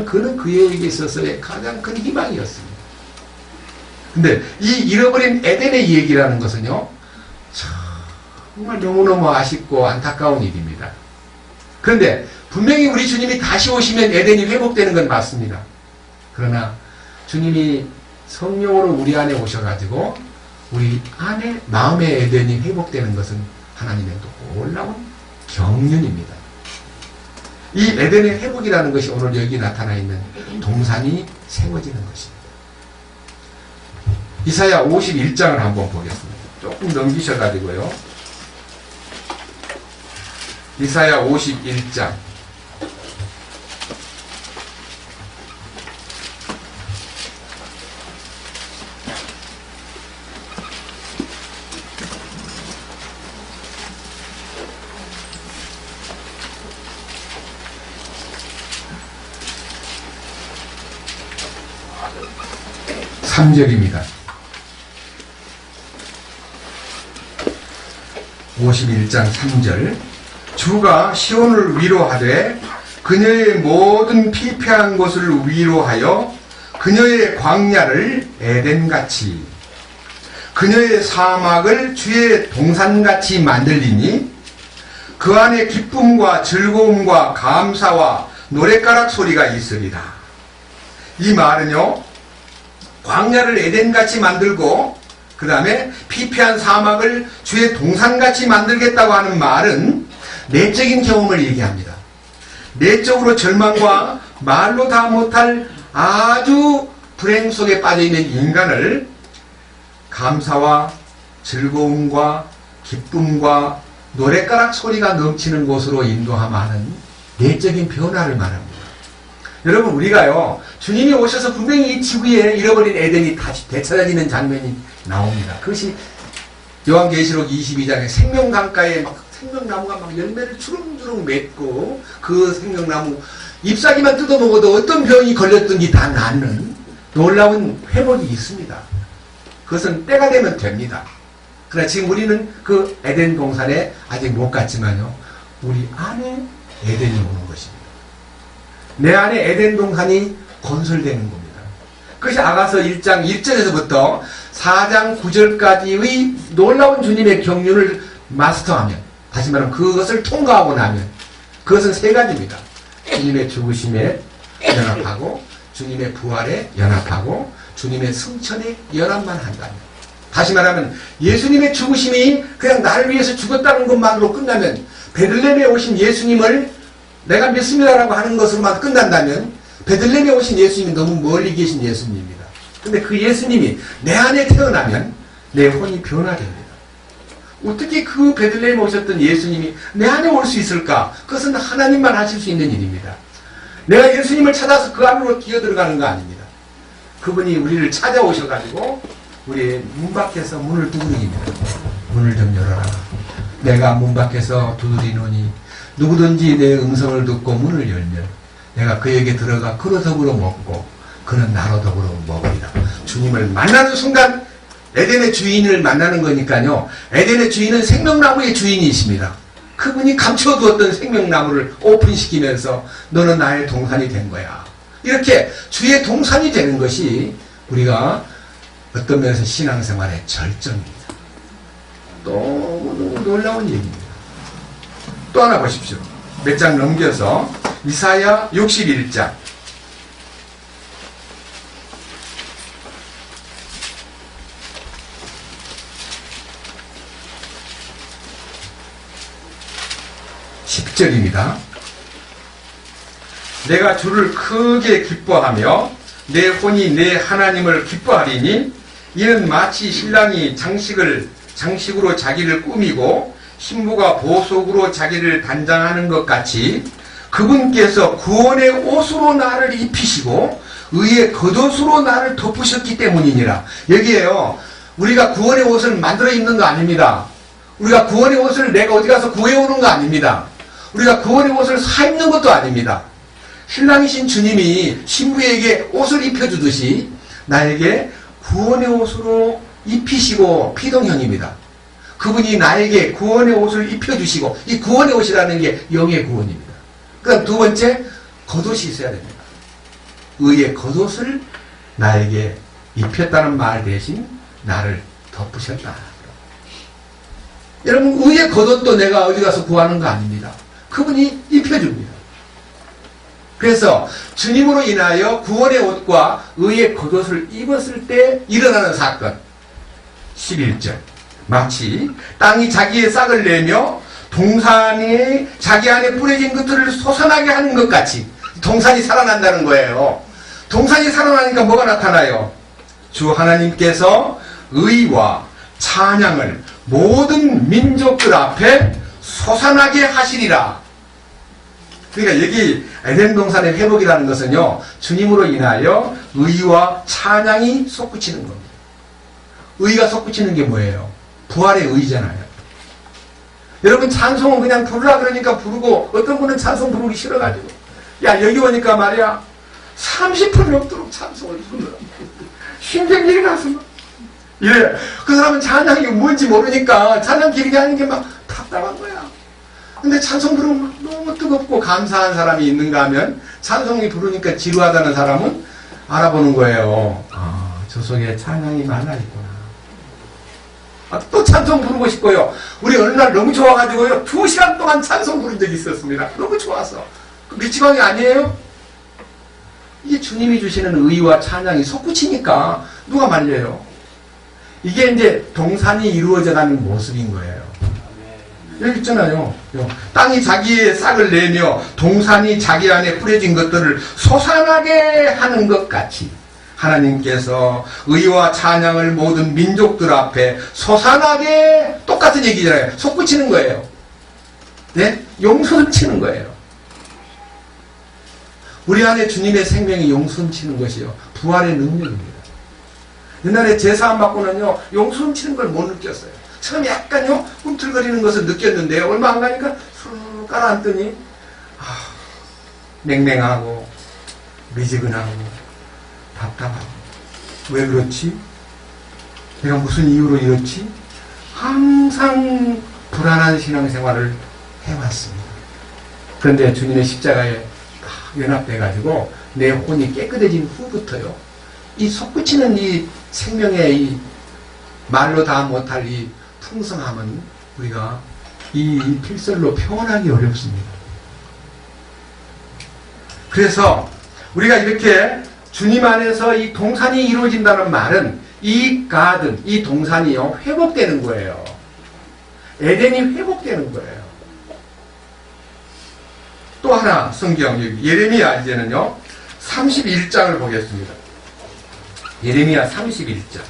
그는 그에게 있어서의 가장 큰 희망이었습니다. 근데 이 잃어버린 에덴의 얘기라는 것은요, 정말 너무너무 아쉽고 안타까운 일입니다. 그런데 분명히 우리 주님이 다시 오시면 에덴이 회복되는 건 맞습니다. 그러나 주님이 성령으로 우리 안에 오셔가지고 우리 안에 마음의 에덴이 회복되는 것은 하나님의 또 놀라운 경륜입니다. 이 에덴의 회복이라는 것이 오늘 여기 나타나 있는 동산이 세워지는 것입니다. 이사야 51장을 한번 보겠습니다. 조금 넘기셔가지고요. 이사야 51장 3절입니다. 51장 3절 주가 시온을 위로하되 그녀의 모든 피폐한 곳을 위로하여 그녀의 광야를 에덴같이 그녀의 사막을 주의 동산같이 만들리니 그 안에 기쁨과 즐거움과 감사와 노랫가락 소리가 있으리라. 이 말은요, 광야를 에덴같이 만들고 그 다음에 피폐한 사막을 주의 동산같이 만들겠다고 하는 말은 내적인 경험을 얘기합니다. 내적으로 절망과 말로 다 못할 아주 불행 속에 빠져있는 인간을 감사와 즐거움과 기쁨과 노랫가락 소리가 넘치는 곳으로 인도하며 하는 내적인 변화를 말합니다. 여러분, 우리가요, 주님이 오셔서 분명히 이 지구에 잃어버린 에덴이 다시 되찾아지는 장면이 나옵니다. 그것이 요한계시록 22장에 생명강가에 막 생명나무가 막 열매를 주렁주렁 맺고 그 생명나무 잎사귀만 뜯어먹어도 어떤 병이 걸렸든지 다 낫는 놀라운 회복이 있습니다. 그것은 때가 되면 됩니다. 그러나 지금 우리는 그 에덴 동산에 아직 못 갔지만요, 우리 안에 에덴이 오는 것입니다. 내 안에 에덴 동산이 건설되는 겁니다. 그것이 아가서 1장 1절에서부터 4장 9절까지의 놀라운 주님의 경륜을 마스터하면, 다시 말하면 그것을 통과하고 나면, 그것은 세 가지입니다. 주님의 죽으심에 연합하고, 주님의 부활에 연합하고, 주님의 승천에 연합만 한다면, 다시 말하면 예수님의 죽으심이 그냥 나를 위해서 죽었다는 것만으로 끝나면, 베들레헴에 오신 예수님을 내가 믿습니다라고 하는 것으로만 끝난다면 베들레헴에 오신 예수님이 너무 멀리 계신 예수님입니다. 근데 그 예수님이 내 안에 태어나면 내 혼이 변화됩니다. 어떻게 그 베들레헴에 오셨던 예수님이 내 안에 올 수 있을까? 그것은 하나님만 하실 수 있는 일입니다. 내가 예수님을 찾아서 그 안으로 기어들어가는 거 아닙니다. 그분이 우리를 찾아오셔가지고 우리의 문 밖에서 문을 두드립니다. 문을 좀 열어라. 내가 문 밖에서 두드리노니 누구든지 내 음성을 듣고 문을 열면 내가 그에게 들어가 그로 더불어 먹고 그는 나로 더불어 먹으리라. 주님을 만나는 순간 에덴의 주인을 만나는 거니까요, 에덴의 주인은 생명나무의 주인이십니다. 그분이 감춰두었던 생명나무를 오픈시키면서 너는 나의 동산이 된 거야. 이렇게 주의 동산이 되는 것이 우리가 어떤 면에서 신앙생활의 절정입니다. 너무 놀라운 얘기입니다. 또 하나 보십시오. 몇 장 넘겨서 이사야 61장 10절입니다. 내가 주를 크게 기뻐하며 내 혼이 내 하나님을 기뻐하리니 이는 마치 신랑이 장식으로 자기를 꾸미고 신부가 보석으로 자기를 단장하는 것 같이 그분께서 구원의 옷으로 나를 입히시고 의의 겉옷으로 나를 덮으셨기 때문이니라. 여기에요, 우리가 구원의 옷을 만들어 입는 거 아닙니다. 우리가 구원의 옷을 내가 어디 가서 구해오는 거 아닙니다. 우리가 구원의 옷을 사 입는 것도 아닙니다. 신랑이신 주님이 신부에게 옷을 입혀주듯이 나에게 구원의 옷으로 입히시고 피동형입니다. 그분이 나에게 구원의 옷을 입혀주시고, 이 구원의 옷이라는 게 영의 구원입니다. 그 다음 두 번째, 겉옷이 있어야 됩니다. 의의 겉옷을 나에게 입혔다는 말 대신 나를 덮으셨다. 여러분, 의의 겉옷도 내가 어디 가서 구하는 거 아닙니다. 그분이 입혀줍니다. 그래서 주님으로 인하여 구원의 옷과 의의 겉옷을 입었을 때 일어나는 사건 11절 마치 땅이 자기의 싹을 내며 동산이 자기 안에 뿌려진 것들을 솟아나게 하는 것 같이 동산이 살아난다는 거예요. 동산이 살아나니까 뭐가 나타나요? 주 하나님께서 의와 찬양을 모든 민족들 앞에 솟아나게 하시리라. 그러니까 여기 에덴 동산의 회복이라는 것은요, 주님으로 인하여 의와 찬양이 솟구치는 겁니다. 의가 솟구치는 게 뭐예요? 부활의 의잖아요. 여러분 찬송은 그냥 부르라 그러니까 부르고, 어떤 분은 찬송 부르기 싫어가지고, 야 여기 오니까 말이야 30분 넘도록 찬송을 부르라. 힘들게 가서 막 이래. 그 사람은 찬양이 뭔지 모르니까 찬양 길게 하는 게 막 답답한 거야. 근데 찬송 부르면 너무 뜨겁고 감사한 사람이 있는가 하면 찬송이 부르니까 지루하다는 사람은 알아보는 거예요. 아, 저 속에 찬양이 많아 있구나. 아, 또 찬송 부르고 싶고요. 우리 어느 날 너무 좋아가지고요 2시간 동안 찬송 부른 적이 있었습니다. 너무 좋아서. 미치광이 아니에요? 이게 주님이 주시는 의와 찬양이 솟구치니까 누가 말려요? 이게 이제 동산이 이루어져가는 모습인 거예요. 여기 있잖아요. 땅이 자기의 싹을 내며 동산이 자기 안에 뿌려진 것들을 솟아나게 하는 것 같이 하나님께서 의와 찬양을 모든 민족들 앞에 솟아나게, 똑같은 얘기잖아요. 솟구치는 거예요. 네? 용서치는 거예요. 우리 안에 주님의 생명이 용서치는 것이요 부활의 능력입니다. 옛날에 제사 안 받고는요 용서치는 걸 못 느꼈어요. 처음 약간요 꿈틀거리는 것을 느꼈는데요, 얼마 안 가니까 술 깔아앉더니 맹맹하고 미지근하고 답답하고, 왜 그렇지? 내가 무슨 이유로 이렇지? 항상 불안한 신앙생활을 해왔습니다. 그런데 주님의 십자가에 연합돼가지고 내 혼이 깨끗해진 후부터요, 이 솟구치는 이 생명의 이 말로 다 못할 이 풍성함은 우리가 이 필설로 표현하기 어렵습니다. 그래서 우리가 이렇게 주님 안에서 이 동산이 이루어진다는 말은 이 가든, 이 동산이요 회복되는 거예요. 에덴이 회복되는 거예요. 또 하나 성경 예레미야 이제는요 31장을 보겠습니다. 예레미야 31장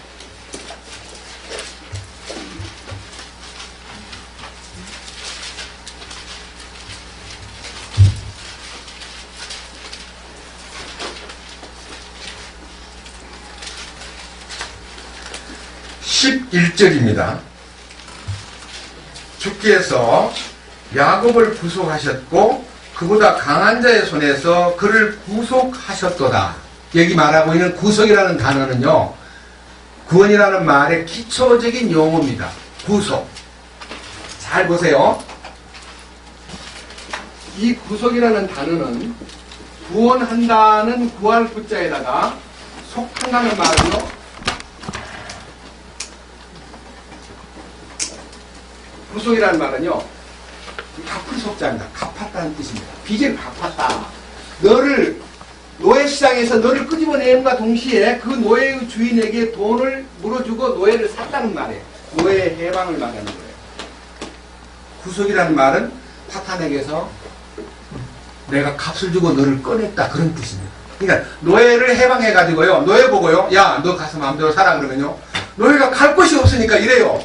11절입니다. 주께서 야곱을 구속하셨고 그보다 강한 자의 손에서 그를 구속하셨도다. 여기 말하고 있는 구속이라는 단어는요, 구원이라는 말의 기초적인 용어입니다. 구속. 잘 보세요. 이 구속이라는 단어는 구원한다는 구할 구자에다가 속한다는 말은요, 구속이라는 말은요, 갚을 속자입니다. 갚았다는 뜻입니다. 빚을 갚았다. 너를 노예시장에서 너를 끄집어내음과 동시에 그 노예의 주인에게 돈을 물어주고 노예를 샀다는 말이에요. 노예의 해방을 말하는 거예요. 구속이라는 말은 사탄에게서 내가 값을 주고 너를 꺼냈다, 그런 뜻입니다. 그러니까 노예를 해방해가지고요, 노예 보고요, 야 너 가서 마음대로 살아 그러면요, 노예가 갈 곳이 없으니까 이래요.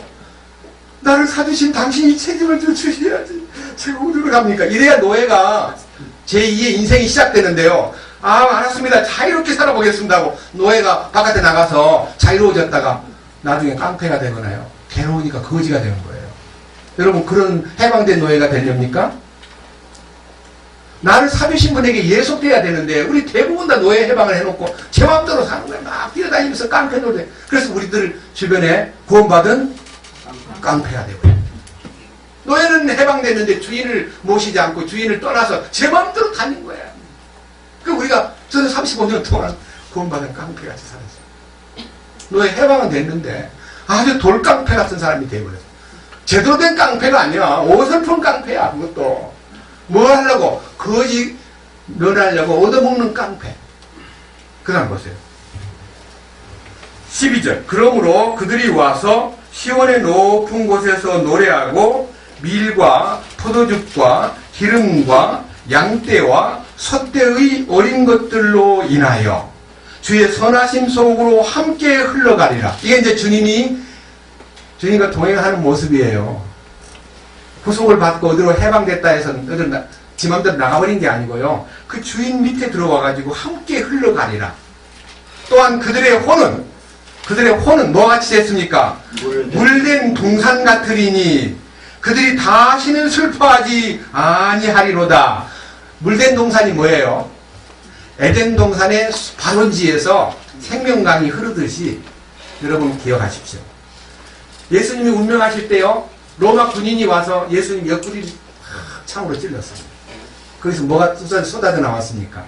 나를 사주신 당신이 책임을 좀 주셔야지. 제가 어디로 갑니까? 이래야 노예가 제2의 인생이 시작되는데요. 아, 알았습니다. 자유롭게 살아보겠습니다 하고 노예가 바깥에 나가서 자유로워졌다가 나중에 깡패가 되거나요, 괴로우니까 거지가 되는 거예요. 여러분, 그런 해방된 노예가 되렵니까? 나를 사주신 분에게 예속돼야 되는데 우리 대부분 다 노예 해방을 해놓고 제 마음대로 사는 거예요. 막 뛰어다니면서 깡패 노래. 그래서 우리들 주변에 구원받은 깡패가 되고요. 노예는 해방됐는데 주인을 모시지 않고 주인을 떠나서 제 마음대로 다닌 거예요. 그 우리가 저는 35년 동안 구원받은 깡패같이 살았어요. 노예 해방은 됐는데 아주 돌깡패 같은 사람이 되어버렸어요. 제대로 된 깡패가 아니야. 어설픈 깡패야. 그것도 뭐 하려고? 거지 면하려고 얻어먹는 깡패. 그 다음 보세요. 12절. 그러므로 그들이 와서 시온의 높은 곳에서 노래하고 밀과 포도즙과 기름과 양떼와 솥대의 어린 것들로 인하여 주의 선하심 속으로 함께 흘러가리라. 이게 이제 주님과 동행하는 모습이에요. 구속을 받고 어디로 해방됐다 해서 지 맘대로 나가버린 게 아니고요. 그 주인 밑에 들어와가지고 함께 흘러가리라. 또한 그들의 혼은 뭐가 같이 됐습니까? 물된 동산 같으리니 그들이 다시는 슬퍼하지 아니하리로다. 물된 동산이 뭐예요? 에덴 동산의 발원지에서 생명강이 흐르듯이 여러분 기억하십시오. 예수님이 운명하실 때요, 로마 군인이 와서 예수님 옆구리를 창으로 찔렀어요. 거기서 뭐가 쏟아져 나왔습니까?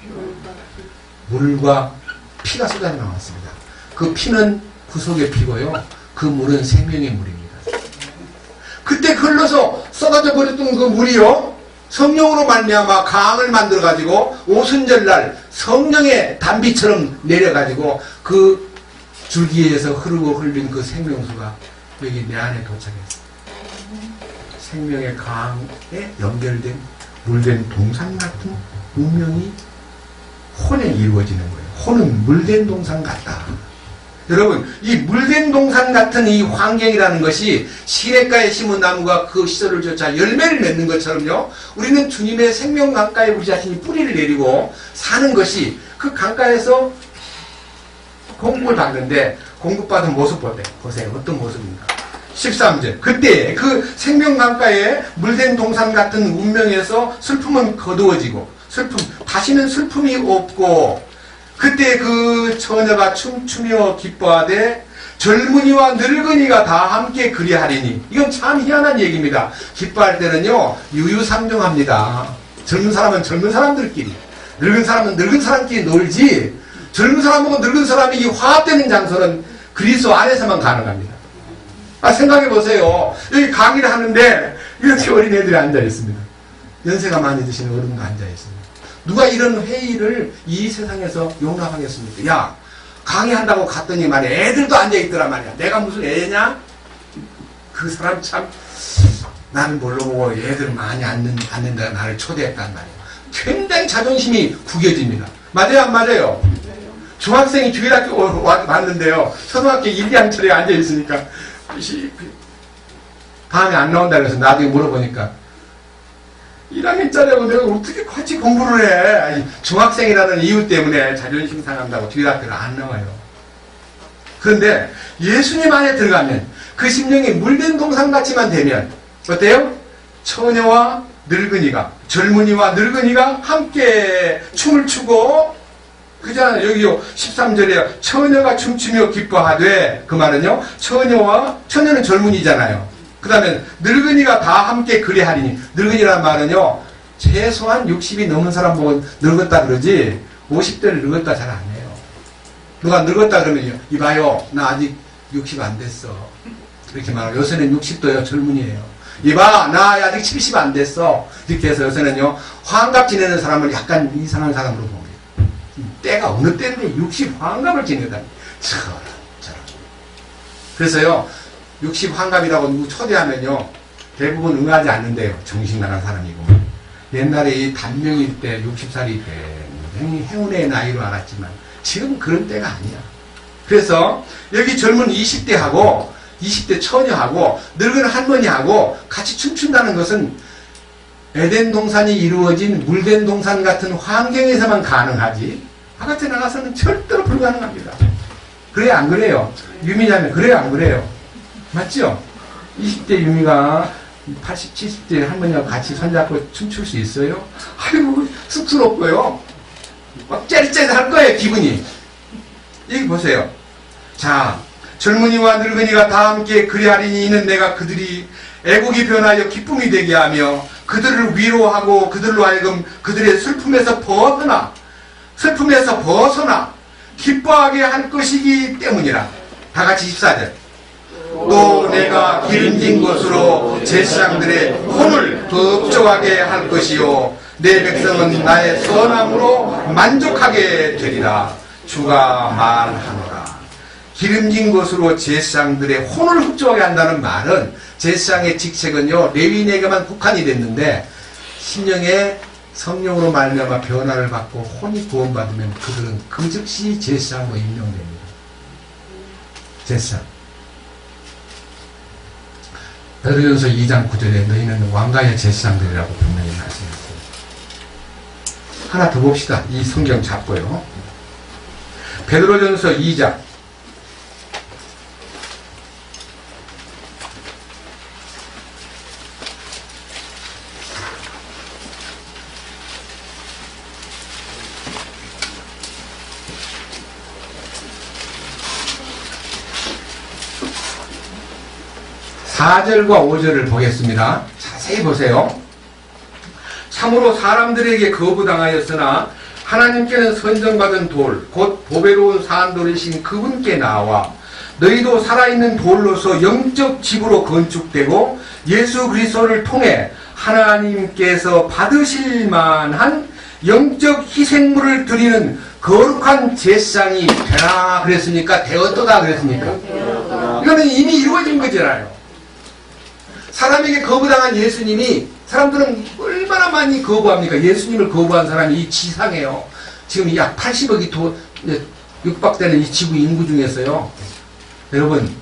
물과 피가 쏟아져 나왔습니다. 그 피는 구속의 피고요, 그 물은 생명의 물입니다. 그때 흘러서 쏟아져 버렸던 그 물이요, 성령으로 말미암아 강을 만들어 가지고 오순절날 성령의 단비처럼 내려 가지고 그 줄기에서 흐르고 흘린 그 생명수가 여기 내 안에 도착했어요. 생명의 강에 연결된 물된 동산 같은 운명이 혼에 이루어지는 거예요. 혼은 물된 동산 같다. 여러분, 이 물된 동산 같은 이 환경이라는 것이 시냇가에 심은 나무가 그 시설을 쫓아 열매를 맺는 것처럼요, 우리는 주님의 생명 강가에 우리 자신이 뿌리를 내리고 사는 것이 그 강가에서 공급을 받는데, 공급받은 모습 보세요. 어떤 모습입니까? 13절. 그때 그 생명 강가에 물된 동산 같은 운명에서 슬픔은 거두어지고, 다시는 슬픔이 없고, 그때 그 처녀가 춤추며 기뻐하되 젊은이와 늙은이가 다 함께 그리하리니. 이건 참 희한한 얘기입니다. 기뻐할 때는요, 유유상종합니다. 젊은 사람은 젊은 사람들끼리, 늙은 사람은 늙은 사람끼리 놀지, 젊은 사람하고 늙은 사람이 이 화합되는 장소는 그리스도 안에서만 가능합니다. 생각해 보세요. 여기 강의를 하는데 이렇게 어린 애들이 앉아 있습니다. 연세가 많이 드시는 어른도 앉아 있습니다. 누가 이런 회의를 이 세상에서 용납하겠습니까? 야, 강의한다고 갔더니 말이야, 애들도 앉아있더라 말이야. 내가 무슨 애냐? 그 사람 참, 나는 모르고 애들 많이 앉는다 나를 초대했단 말이야. 굉장히 자존심이 구겨집니다. 맞아요, 안 맞아요? 중학생이 주일학교 왔는데요, 초등학교 1, 2학년에 앉아있으니까 다음에 안 나온다 그래서 나중에 물어보니까 1학년짜리하고 내가 어떻게 같이 공부를 해? 아니, 중학생이라는 이유 때문에 자존심 상한다고 주일학교를 안 나와요. 그런데 예수님 안에 들어가면 그 심령이 물된 동산같이만 되면 어때요? 처녀와 늙은이가, 젊은이와 늙은이가 함께 춤을 추고, 그잖아요. 여기요 13절에 처녀가 춤추며 기뻐하되, 그 말은요, 처녀는 젊은이잖아요. 그 다음에 늙은이가 다 함께 그리하리니. 늙은이라는 말은요, 최소한 60이 넘은 사람 보고 늙었다 그러지 50대를 늙었다 잘 안 해요. 누가 늙었다 그러면요, 이봐요, 나 아직 60 안 됐어, 이렇게 말하고, 요새는 60도요 젊은이에요. 이봐, 나 아직 70 안 됐어, 이렇게 해서 요새는요 환갑 지내는 사람을 약간 이상한 사람으로 봅니다. 때가 어느 때인데 60 환갑을 지내다니, 저런. 그래서요 60 환갑이라고 누구 초대하면요 대부분 응하지 않는데요. 정신 나간 사람이고. 옛날에 이 단명일 때 60살이 굉장히 행운의 나이로 알았지만 지금 그런 때가 아니야. 그래서 여기 젊은 20대하고 20대 처녀하고 늙은 할머니하고 같이 춤춘다는 것은 에덴 동산이 이루어진 물된 동산 같은 환경에서만 가능하지, 바깥에 나가서는 절대로 불가능합니다. 그래요, 안 그래요? 유미자매, 그래요, 안 그래요? 맞죠? 20대 유미가 80, 70대 할머니하고 같이 손잡고 춤출 수 있어요? 아이고, 쑥스럽고요. 막 째릿째릿할 거예요, 기분이. 여기 보세요. 자, 젊은이와 늙은이가 다 함께 그리하리니 이는 내가 그들이 애국이 변하여 기쁨이 되게 하며 그들을 위로하고 그들로 하여금 그들의 슬픔에서 기뻐하게 할 것이기 때문이라. 다 같이 14절. 또 내가 기름진 것으로 제사장들의 혼을 법정하게 할 것이요 내 백성은 나의 선함으로 만족하게 되리라. 주가 말하노라. 기름진 것으로 제사장들의 혼을 흡족하게 한다는 말은 제사장의 직책은요 레위인에게만 국한이 됐는데 신령의 성령으로 말미암아 변화를 받고 혼이 구원받으면 그들은 그 즉시 제사장으로 임명됩니다. 제사장. 베드로전서 2장 9절에 너희는 왕가의 제사장들이라고 분명히 말씀했어요. 하나 더 봅시다. 이 성경 잡고요. 베드로전서 2장 4절과 5절을 보겠습니다. 자세히 보세요. 참으로 사람들에게 거부당하였으나 하나님께는 선정받은 돌, 곧 보배로운 산돌이신 그분께 나와 너희도 살아있는 돌로서 영적 집으로 건축되고 예수 그리스도를 통해 하나님께서 받으실 만한 영적 희생물을 드리는 거룩한 제사장이 되라 그랬습니까? 되었도다 그랬습니까? 이거는 이미 이루어진 거잖아요. 사람에게 거부당한 예수님이 사람들은 얼마나 많이 거부합니까? 예수님을 거부한 사람이 이 지상에요. 지금 약 80억이 육박되는 이 지구 인구 중에서요. 여러분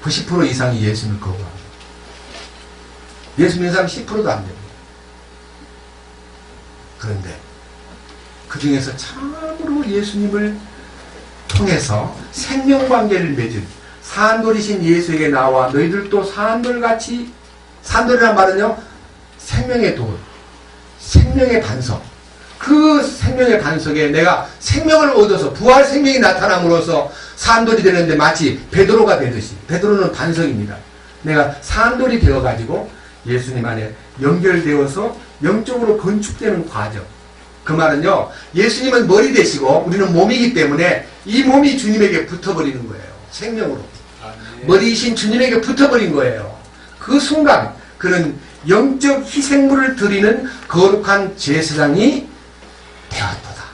90% 이상이 예수님을 거부합니다. 예수 믿는 사람 10%도 안 됩니다. 그런데 그 중에서 참으로 예수님을 통해서 생명관계를 맺은 산돌이신 예수에게 나와 너희들도 산돌같이, 산돌이란 말은요 생명의 돌, 생명의 반석, 그 생명의 반석에 내가 생명을 얻어서 부활 생명이 나타남으로써 산돌이 되는데 마치 베드로가 되듯이, 베드로는 반석입니다. 내가 산돌이 되어가지고 예수님 안에 연결되어서 영적으로 건축되는 과정. 그 말은요 예수님은 머리 되시고 우리는 몸이기 때문에 이 몸이 주님에게 붙어버리는 거예요. 생명으로 머리이신 주님에게 붙어버린 거예요. 그 순간 그는 영적 희생물을 드리는 거룩한 제사장이 되었도다.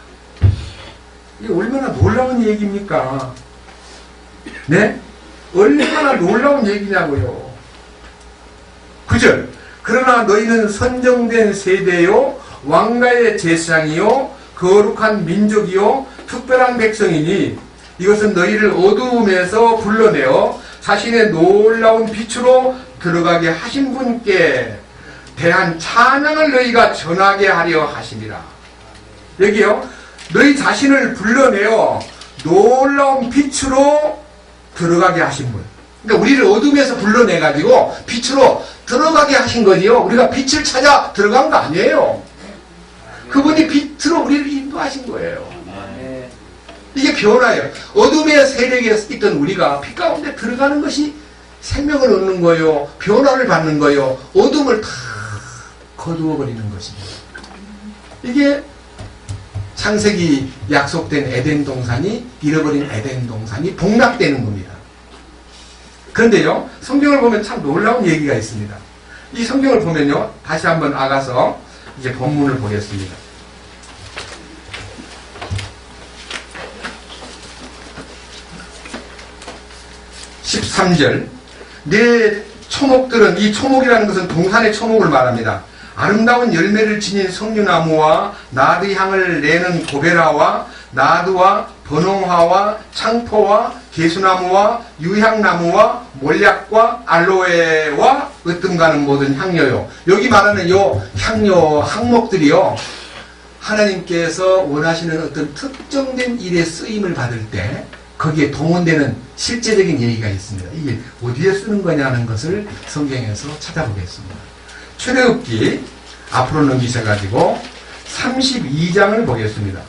이게 얼마나 놀라운 얘기입니까? 네? 얼마나 놀라운 얘기냐고요. 9절. 그러나 너희는 선정된 세대요 왕가의 제사장이요 거룩한 민족이요 특별한 백성이니 이것은 너희를 어두움에서 불러내어 자신의 놀라운 빛으로 들어가게 하신 분께 대한 찬양을 너희가 전하게 하려 하심이라. 여기요 너희 자신을 불러내어 놀라운 빛으로 들어가게 하신 분. 그러니까 우리를 어둠에서 불러내가지고 빛으로 들어가게 하신 거지요. 우리가 빛을 찾아 들어간 거 아니에요. 그분이 빛으로 우리를 인도하신 거예요. 이게 변화예요. 어둠의 세력에 있던 우리가 빛 가운데 들어가는 것이 생명을 얻는 거요. 변화를 받는 거요. 어둠을 다 거두어버리는 것입니다. 이게 창세기 약속된 에덴 동산이, 잃어버린 에덴 동산이 복락되는 겁니다. 그런데요 성경을 보면 참 놀라운 얘기가 있습니다. 이 성경을 보면요 다시 한번 나가서 이제 본문을 보겠습니다. 13절. 내 초목들은, 이 초목이라는 것은 동산의 초목을 말합니다. 아름다운 열매를 지닌 석류나무와 나드 향을 내는 고베라와 나드와 번홍화와 창포와 개수나무와 유향나무와 몰약과 알로에와 으뜸 가는 모든 향료요. 여기 말하는 요 향료 항목들이요 하나님께서 원하시는 어떤 특정된 일에 쓰임을 받을 때 거기에 동원되는 실제적인 얘기가 있습니다. 이게 어디에 쓰는 거냐는 것을 성경에서 찾아보겠습니다. 출애굽기 앞으로 넘기셔가지고 32장을 보겠습니다.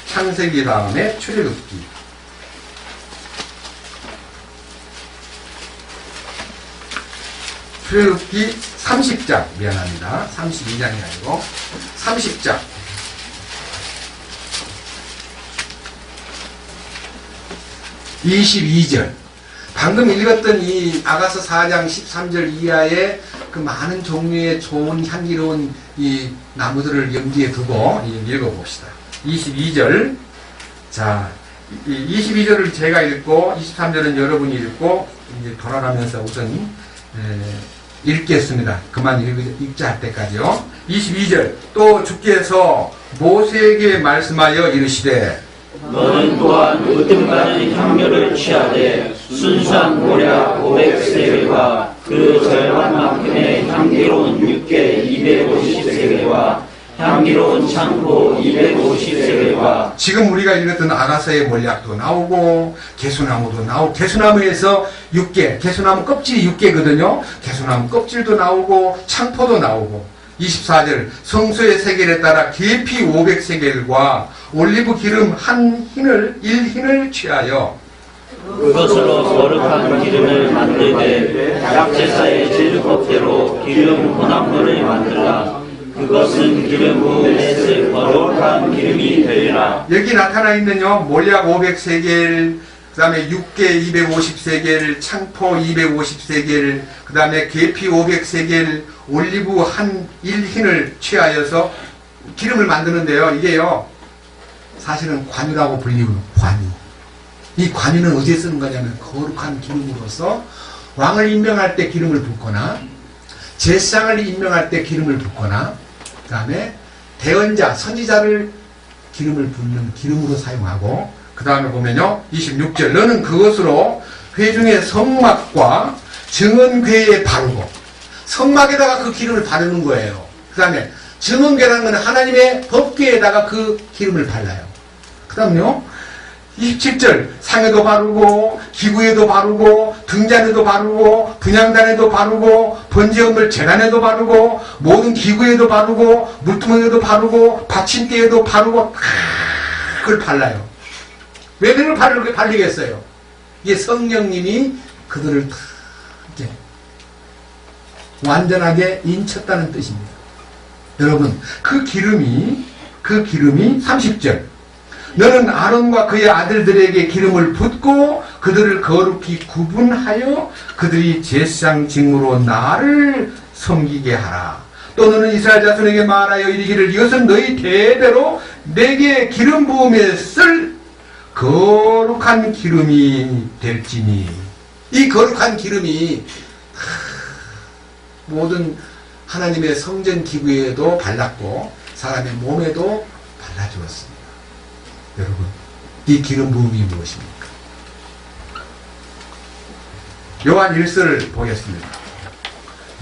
창세기 다음에 출애굽기. 출애굽기 30장, 미안합니다. 32장이 아니고 30장. 22절. 방금 읽었던 이 아가서 4장 13절 이하의 그 많은 종류의 좋은 향기로운 이 나무들을 염두에 두고 읽어봅시다. 22절. 자, 22절을 제가 읽고 23절은 여러분이 읽고 이제 돌아가면서 우선 읽겠습니다. 그만 읽자 할 때까지요. 22절. 또 주께서 모세에게 말씀하여 이르시되 너는 또한 으뜸가는 향료를 취하되 순수한 모략 500세겔과 그 절반만큼의 향기로운 육개 250세겔과 향기로운 창포 250세겔과 지금 우리가 읽었던 아가서의 몰약도 나오고 개수나무도 나오고 개수나무에서 육개, 개수나무 껍질이 육개거든요. 개수나무 껍질도 나오고 창포도 나오고 24절 성소의 세겔에 따라 계피 500세겔과 올리브 기름 한 흰을 1흰을 취하여 그것으로 거룩한 기름을 만들되 약제사의 제주법대로 기름 혼합물을 만들라. 그것은 기름 부음에 쓸 거룩한 기름이 되리라. 여기 나타나 있는요 몰약 500세겔, 그 다음에 육개 250세겔, 창포 250세겔, 그 다음에 계피 500세겔, 올리브 한 1흰을 취하여서 기름을 만드는데요. 이게요 사실은 관유라고 불리는 관유. 이 관유는 어디에 쓰는 거냐면 거룩한 기름으로서 왕을 임명할 때 기름을 붓거나 제사장을 임명할 때 기름을 붓거나 그 다음에 대언자, 선지자를 기름을 붓는 기름으로 사용하고 그 다음에 보면요 26절 너는 그것으로 회중의 성막과 증언궤에 바르고 성막에다가 그 기름을 바르는 거예요. 그 다음에 증언궤라는 건 하나님의 법궤에다가 그 기름을 발라요. 그 다음요 27절 상에도 바르고 기구에도 바르고 등잔에도 바르고 분향단에도 바르고 번제음을 재단에도 바르고 모든 기구에도 바르고 물두멍에도 바르고 받침대에도 바르고 그걸 발라요. 왜 그걸 발리겠어요? 이게 성령님이 그들을 다 이렇게 완전하게 인쳤다는 뜻입니다. 여러분 그 기름이 30절 너는 아론과 그의 아들들에게 기름을 붓고 그들을 거룩히 구분하여 그들이 제사장 직무로 나를 섬기게 하라. 또 너는 이스라엘 자손에게 말하여 이르기를 이것은 너희 대대로 내게 기름 부음에 쓸 거룩한 기름이 될지니. 이 거룩한 기름이 모든 하나님의 성전 기구에도 발랐고 사람의 몸에도 발라주었습니다. 여러분, 이 기름 부음이 무엇입니까? 요한 1서를 보겠습니다.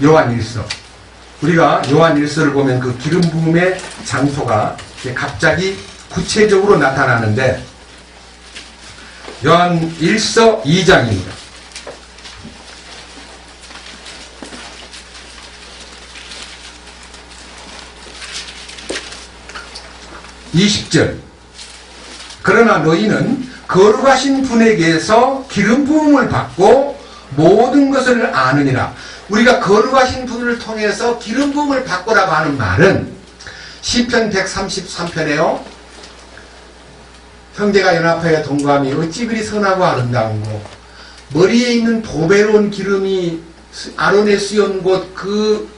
요한 1서. 우리가 요한 1서를 보면 그 기름 부음의 장소가 갑자기 구체적으로 나타나는데 요한 1서 2장입니다. (20절) 그러나 너희는 거룩하신 분에게서 기름 부음을 받고 모든 것을 아느니라. 우리가 거룩하신 분을 통해서 기름 부음을 받고라고 하는 말은 시편 133편에요. 형제가 연합하여 동감이 어찌 그리 선하고 아름다운고 머리에 있는 보배로운 기름이 아론의 수염 곧 그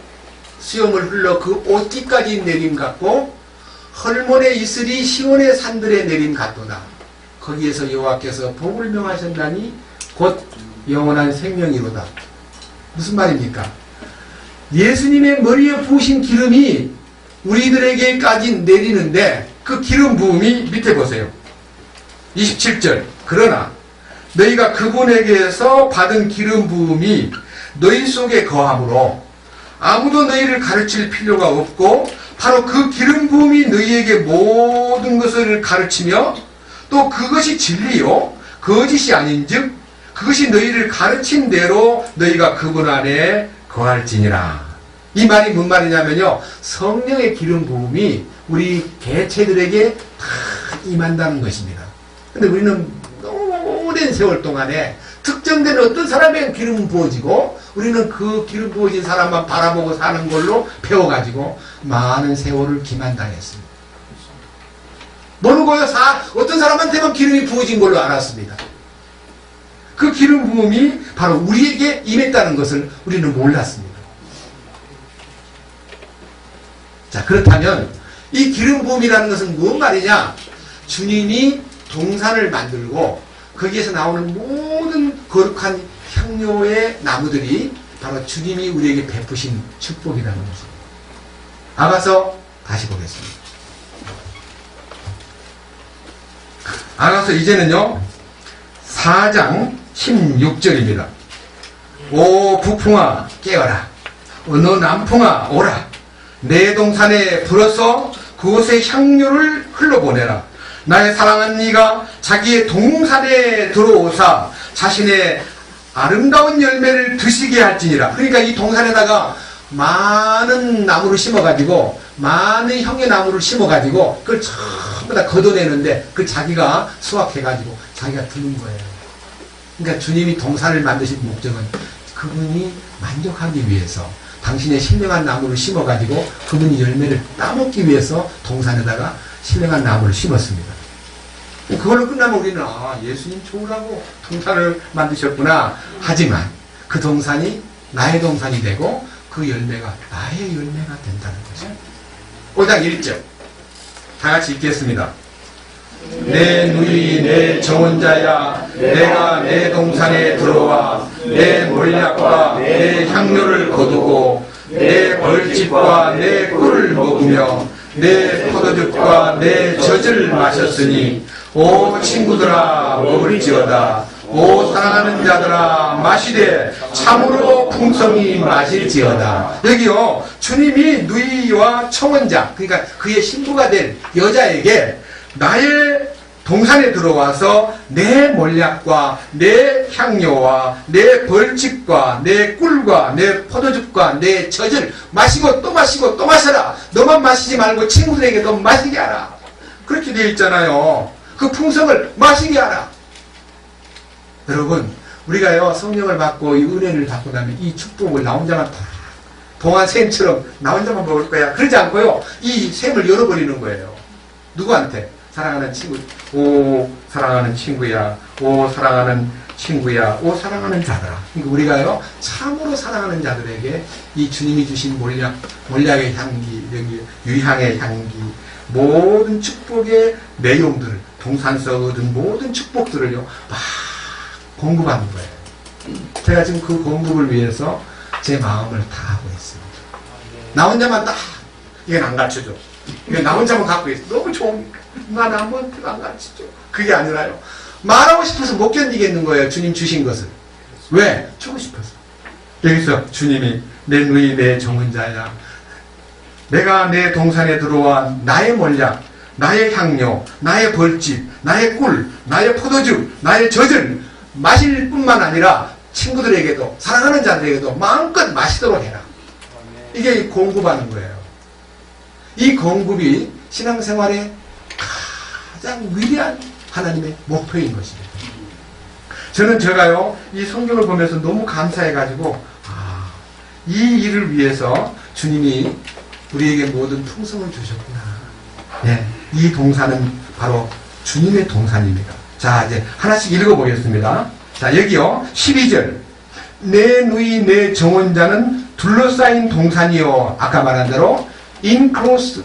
수염을 흘러 그 옷깃까지 내림 같고 헐몬의 이슬이 시온의 산들에 내림 같도다. 거기에서 여호와께서 복을 명하셨나니 곧 영원한 생명이로다. 무슨 말입니까? 예수님의 머리에 부으신 기름이 우리들에게까지 내리는데 그 기름 부음이 밑에 보세요. 27절 그러나 너희가 그분에게서 받은 기름 부음이 너희 속에 거함으로 아무도 너희를 가르칠 필요가 없고 바로 그 기름 부음이 너희에게 모든 것을 가르치며 또 그것이 진리요 거짓이 아닌즉 그것이 너희를 가르친 대로 너희가 그분 안에 거할지니라. 이 말이 뭔 말이냐면요 성령의 기름 부음이 우리 개체들에게 다 임한다는 것입니다. 근데 우리는 오랜 세월 동안에 특정된 어떤 사람에게 기름은 부어지고 우리는 그 기름 부어진 사람만 바라보고 사는 걸로 배워가지고 많은 세월을 기만당했습니다. 모르고요 어떤 사람한테만 기름이 부어진 걸로 알았습니다. 그 기름 부음이 바로 우리에게 임했다는 것을 우리는 몰랐습니다. 자, 그렇다면 이 기름 부음이라는 것은 무슨 말이냐? 주님이 동산을 만들고 거기에서 나오는 모든 거룩한 향료의 나무들이 바로 주님이 우리에게 베푸신 축복이라는 것입니다. 아가서 다시 보겠습니다. 아가서 이제는요 4장 16절입니다. 오 북풍아 깨어라, 너 남풍아 오라, 내 동산에 불어서 그곳에 향료를 흘러보내라. 나의 사랑하는 이가 자기의 동산에 들어오사 자신의 아름다운 열매를 드시게 할지니라. 그러니까 이 동산에다가 많은 나무를 심어가지고, 많은 향료나무를 심어가지고 그걸 전부 다 걷어내는데 그 자기가 수확해가지고 자기가 드는 거예요. 그러니까 주님이 동산을 만드신 목적은 그분이 만족하기 위해서 당신의 신령한 나무를 심어가지고 그분이 열매를 따먹기 위해서 동산에다가 신령한 나무를 심었습니다. 그걸로 끝나면 우리는 예수님 좋으라고 동산을 만드셨구나. 하지만 그 동산이 나의 동산이 되고 그 열매가 나의 열매가 된다는 거죠. 5장 1절 다 같이 읽겠습니다. 내 누이 내 정원자야, 내가 내 동산에 들어와 내 몰약과 내 향료를 거두고 내 벌집과 내 꿀을 먹으며 내 포도즙과 내 젖을 마셨으니 오 친구들아 먹을지어다. 오 사랑하는 자들아 마시되 참으로 풍성히 마실지어다. 여기요 주님이 누이와 청혼자, 그러니까 그의 신부가 된 여자에게 나의 동산에 들어와서 내 몰약과 내 향료와 내 벌집과 내 꿀과 내 포도즙과 내 젖을 마시고 또 마시고 또 마셔라. 너만 마시지 말고 친구들에게도 마시게 하라. 그렇게 되어 있잖아요. 그 풍성을 마시게 하라. 여러분 우리가요 성령을 받고 이 은혜를 받고 나면 이 축복을 나 혼자만 다 동안 샘처럼 나 혼자만 먹을 거야 그러지 않고요 이 샘을 열어버리는 거예요. 누구한테? 사랑하는 친구. 오 사랑하는 친구야, 오 사랑하는 친구야, 오 사랑하는 자들아. 그러니까 우리가요 참으로 사랑하는 자들에게 이 주님이 주신 몰약의 향기, 여기 유향의 향기, 모든 축복의 내용들을, 동산서 얻은 모든 축복들을요 막 공급하는 거예요. 제가 지금 그 공급을 위해서 제 마음을 다 하고 있습니다. 나 혼자만 딱 이건 안 가르쳐줘. 이건 나 혼자만 갖고 있어. 너무 좋으니까 난 아무한테도 안 가르쳐줘. 그게 아니라요 말하고 싶어서 못 견디겠는 거예요. 주님 주신 것을. 왜? 주고 싶어서. 여기서 주님이 내 누이 내 정혼자야, 내가 내 동산에 들어와 나의 몰약, 나의 향료, 나의 벌집, 나의 꿀, 나의 포도즙, 나의 젖을 마실 뿐만 아니라 친구들에게도 사랑하는 자들에게도 마음껏 마시도록 해라. 이게 공급하는 거예요. 이 공급이 신앙생활의 가장 위대한 하나님의 목표인 것입니다. 저는 제가요 이 성경을 보면서 너무 감사해가지고 이 일을 위해서 주님이 우리에게 모든 풍성을 주셨구나. 네, 이 동산은 바로 주님의 동산입니다. 자 이제 하나씩 읽어보겠습니다. 자 여기요 12절 내 누이 내 정혼자는 둘러싸인 동산이요. 아까 말한 대로 인크로스한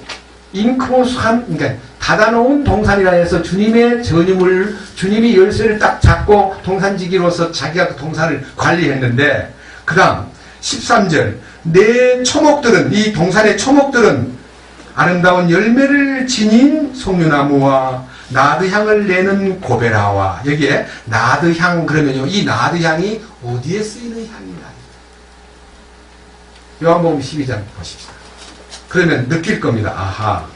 그러니까 닫아놓은 동산이라 해서 주님의 전유물, 주님이 열쇠를 딱 잡고 동산지기로서 자기가 그 동산을 관리했는데, 그 다음 13절 내 초목들은, 이 동산의 초목들은 아름다운 열매를 지닌 송유나무와 나드향을 내는 고베라와, 여기에 나드향 그러면요 이 나드향이 어디에 쓰이는 향이냐. 요한복음 12장 보십시다. 그러면 느낄 겁니다. 아하,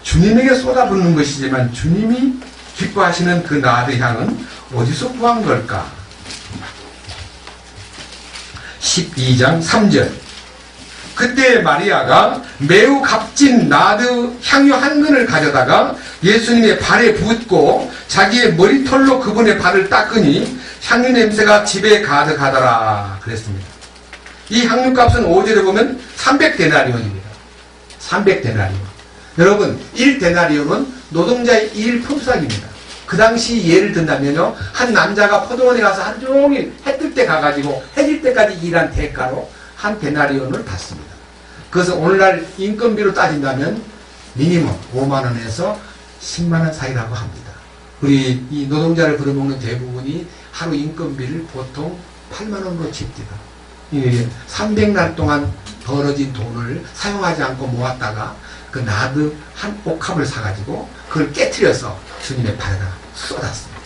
주님에게 쏟아붓는 것이지만 주님이 기뻐하시는 그 나드향은 어디서 구한 걸까? 12장 3절 그때 마리아가 매우 값진 나드 향유 한 근을 가져다가 예수님의 발에 붓고 자기의 머리털로 그분의 발을 닦으니 향유 냄새가 집에 가득하더라 그랬습니다. 이 향유값은 5절에 보면 300데나리온입니다. 300데나리온. 여러분 1데나리온은 노동자의 일 품삯입니다. 그 당시 예를 든다면요, 한 남자가 포도원에 가서 하루 종일 해 뜰 때 가가지고 해질 때까지 일한 대가로 한 데나리온을 받습니다. 그래서 오늘날 인건비로 따진다면 미니멈 5만 원에서 10만 원 사이라고 합니다. 우리 이 노동자를 벌어먹는 대부분이 하루 인건비를 보통 8만 원으로 칩니다. 300날 동안 벌어진 돈을 사용하지 않고 모았다가 그 나드 한 옥합을 사가지고 그걸 깨트려서 주님의 발에다 쏟았습니다.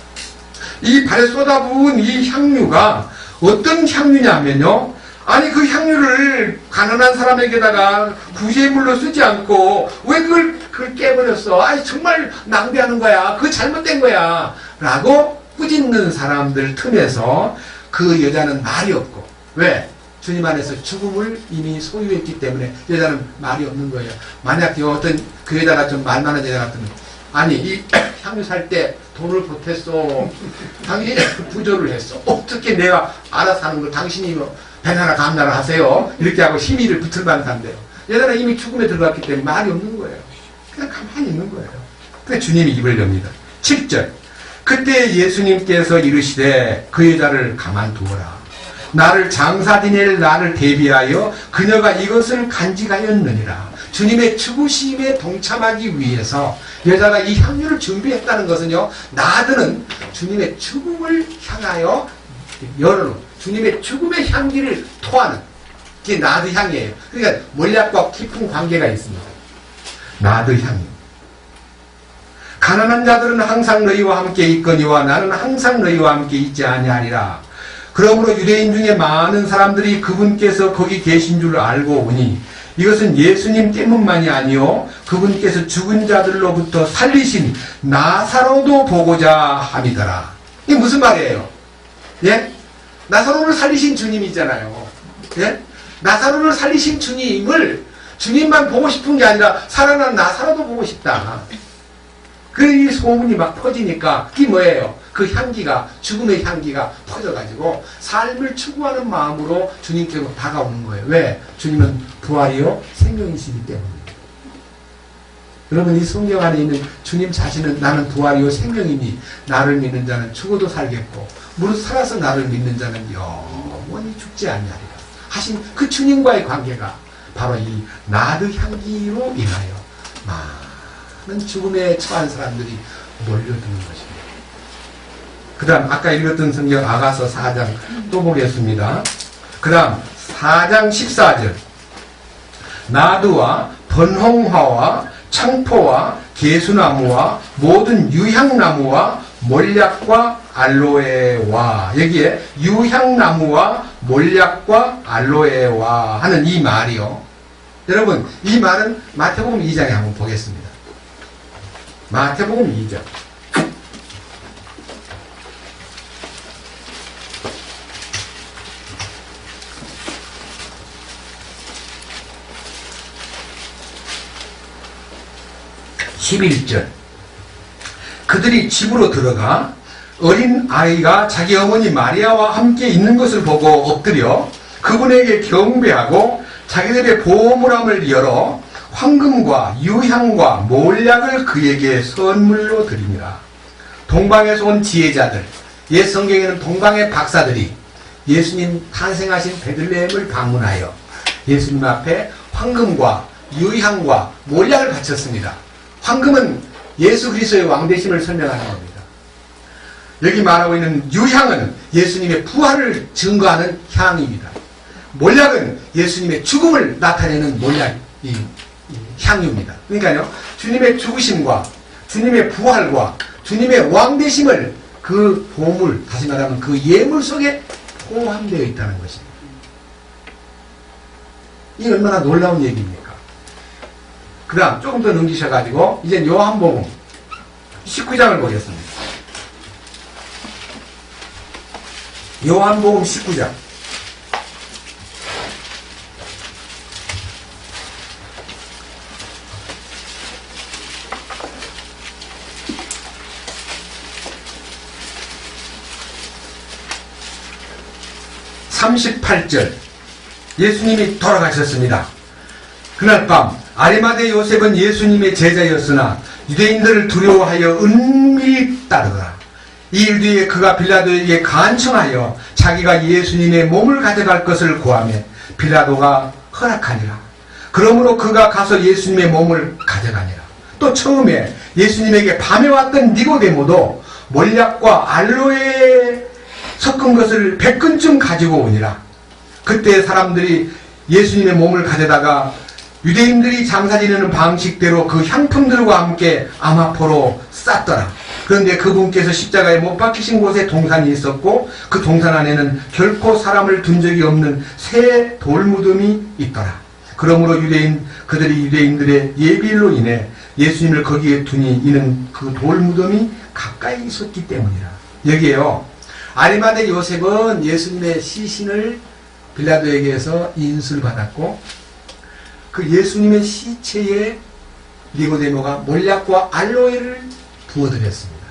이 발에 쏟아부은 이 향유가 어떤 향유냐면요, 아니 그 향유를 가난한 사람에게다가 구제물로 쓰지 않고 왜 그걸 깨버렸어? 아니 정말 낭비하는 거야. 그거 잘못된 거야. 라고 꾸짖는 사람들 틈에서 그 여자는 말이 없고, 왜? 주님 안에서 죽음을 이미 소유했기 때문에 여자는 말이 없는 거예요. 만약 어떤 그 여자가 좀 말 많은 여자 같으면, 아니 이 향유 살 때 돈을 보탰어. 당신이 부조를 했어. 어떻게 내가 알아서 하는 걸 당신이 배나라 감나라 하세요. 이렇게 하고 심의를 붙을 만한데요. 여자는 이미 죽음에 들어갔기 때문에 말이 없는 거예요. 그냥 가만히 있는 거예요. 근데 주님이 입을 엽니다. 7절. 그때 예수님께서 이르시되 그 여자를 가만두어라. 나를 장사 지낼 나를 대비하여 그녀가 이것을 간직하였느니라. 주님의 죽으심에 동참하기 위해서 여자가 이 향유를 준비했다는 것은요, 나드는 주님의 죽음을 향하여 열어놓은 주님의 죽음의 향기를 토하는 게 나드 향이에요. 그러니까 몰약과 깊은 관계가 있습니다. 나드 향이. 가난한 자들은 항상 너희와 함께 있거니와 나는 항상 너희와 함께 있지 아니하리라. 그러므로 유대인 중에 많은 사람들이 그분께서 거기 계신 줄 알고 오니 이것은 예수님 때문만이 아니요 그분께서 죽은 자들로부터 살리신 나사로도 보고자 함이더라. 이게 무슨 말이에요? 예? 나사로를 살리신 주님이잖아요. 예? 나사로를 살리신 주님을 주님만 보고 싶은 게 아니라 살아난 나사로도 보고 싶다. 그 소문이 막 퍼지니까 그게 뭐예요? 그 향기가, 죽음의 향기가 퍼져가지고 삶을 추구하는 마음으로 주님께로 다가오는 거예요. 왜? 주님은 부활이요 생명이시기 때문입니다. 여러분, 이 성경 안에 있는 주님 자신은 나는 부활이요 생명이니 나를 믿는 자는 죽어도 살겠고 무릇 살아서 나를 믿는 자는 영원히 죽지 않냐리라 하신 그 주님과의 관계가 바로 이 나드 향기로 인하여 많은 죽음에 처한 사람들이 몰려드는 것입니다. 그 다음 아까 읽었던 성경 아가서 4장 또 보겠습니다. 그 다음 4장 14절. 나드와 번홍화와 창포와 개수나무와 모든 유향나무와 몰약과 알로에와, 여기에 유향나무와 몰약과 알로에와 하는 이 말이요. 여러분, 이 말은 마태복음 2장에 한번 보겠습니다. 마태복음 2장. (11절) 그들이 집으로 들어가 어린 아이가 자기 어머니 마리아와 함께 있는 것을 보고 엎드려 그분에게 경배하고 자기들의 보물함을 열어 황금과 유향과 몰약을 그에게 선물로 드립니다. 동방에서 온 지혜자들, 옛 성경에는 동방의 박사들이 예수님 탄생하신 베들레헴을 방문하여 예수님 앞에 황금과 유향과 몰약을 바쳤습니다. 황금은 예수 그리스도의 왕되심을 설명하는 겁니다. 여기 말하고 있는 유향은 예수님의 부활을 증거하는 향입니다. 몰약은 예수님의 죽음을 나타내는 몰약, 향유입니다. 그러니까요, 주님의 죽으심과 주님의 부활과 주님의 왕되심을 그 보물, 다시 말하면 그 예물 속에 포함되어 있다는 것입니다. 이게 얼마나 놀라운 얘기입니까? 그 다음 조금 더 넘기셔가지고 이제 요한복음 19장을 보겠습니다. 요한복음 19장. (38절) 예수님이 돌아가셨습니다. 그날 밤 아리마대 요셉은 예수님의 제자였으나 유대인들을 두려워하여 은밀히 따르더라. 이 일 뒤에 그가 빌라도에게 간청하여 자기가 예수님의 몸을 가져갈 것을 고하며 빌라도가 허락하니라. 그러므로 그가 가서 예수님의 몸을 가져가니라. 또 처음에 예수님에게 밤에 왔던 니고데모도 몰약과 알로에 섞은 것을 100근쯤 가지고 오니라. 그때 사람들이 예수님의 몸을 가져다가 유대인들이 장사 지내는 방식대로 그 향품들과 함께 아마포로 쌌더라. 그런데 그분께서 십자가에 못 박히신 곳에 동산이 있었고 그 동산 안에는 결코 사람을 둔 적이 없는 새 돌무덤이 있더라. 그러므로 그들이 유대인들의 예비일로 인해 예수님을 거기에 두니 이는 그 돌무덤이 가까이 있었기 때문이라. 여기에요. 아리마대 요셉은 예수님의 시신을 빌라도에게서 인수를 받았고 그 예수님의 시체에 니고데모가 몰약과 알로에를 부어드렸습니다.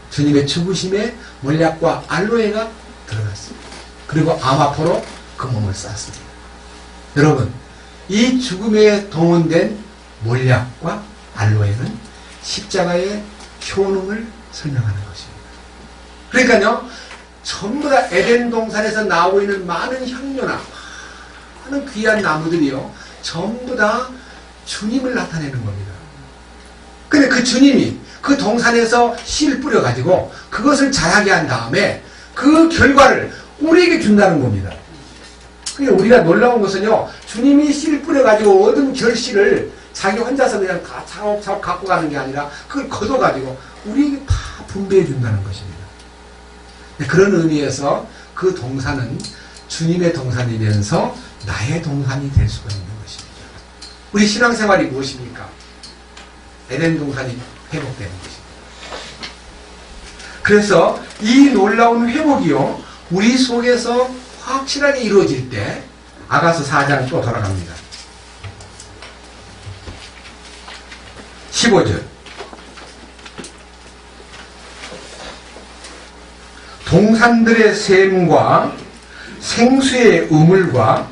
주님의 죽으심에 몰약과 알로에가 들어갔습니다. 그리고 아마포로 그 몸을 쌌습니다. 여러분, 이 죽음에 동원된 몰약과 알로에는 십자가의 효능을 설명하는 것입니다. 그러니까요, 전부 다 에덴 동산에서 나오고 있는 많은 향료나 많은 귀한 나무들이요, 전부 다 주님을 나타내는 겁니다. 근데 그 주님이 그 동산에서 씨를 뿌려가지고 그것을 자라게 한 다음에 그 결과를 우리에게 준다는 겁니다. 그러니까 우리가 놀라운 것은요, 주님이 씨를 뿌려가지고 얻은 결실을 자기 혼자서 그냥 다 차곡차곡 갖고 가는 게 아니라 그걸 거둬가지고 우리에게 다 분배해 준다는 것입니다. 그런 의미에서 그 동산은 주님의 동산이면서 나의 동산이 될 수가 있는 것입니다. 우리 신앙생활이 무엇입니까? 에덴 동산이 회복되는 것입니다. 그래서 이 놀라운 회복이요, 우리 속에서 확실하게 이루어질 때 아가서 4장 또 돌아갑니다. 15절. 동산들의 샘과 생수의 우물과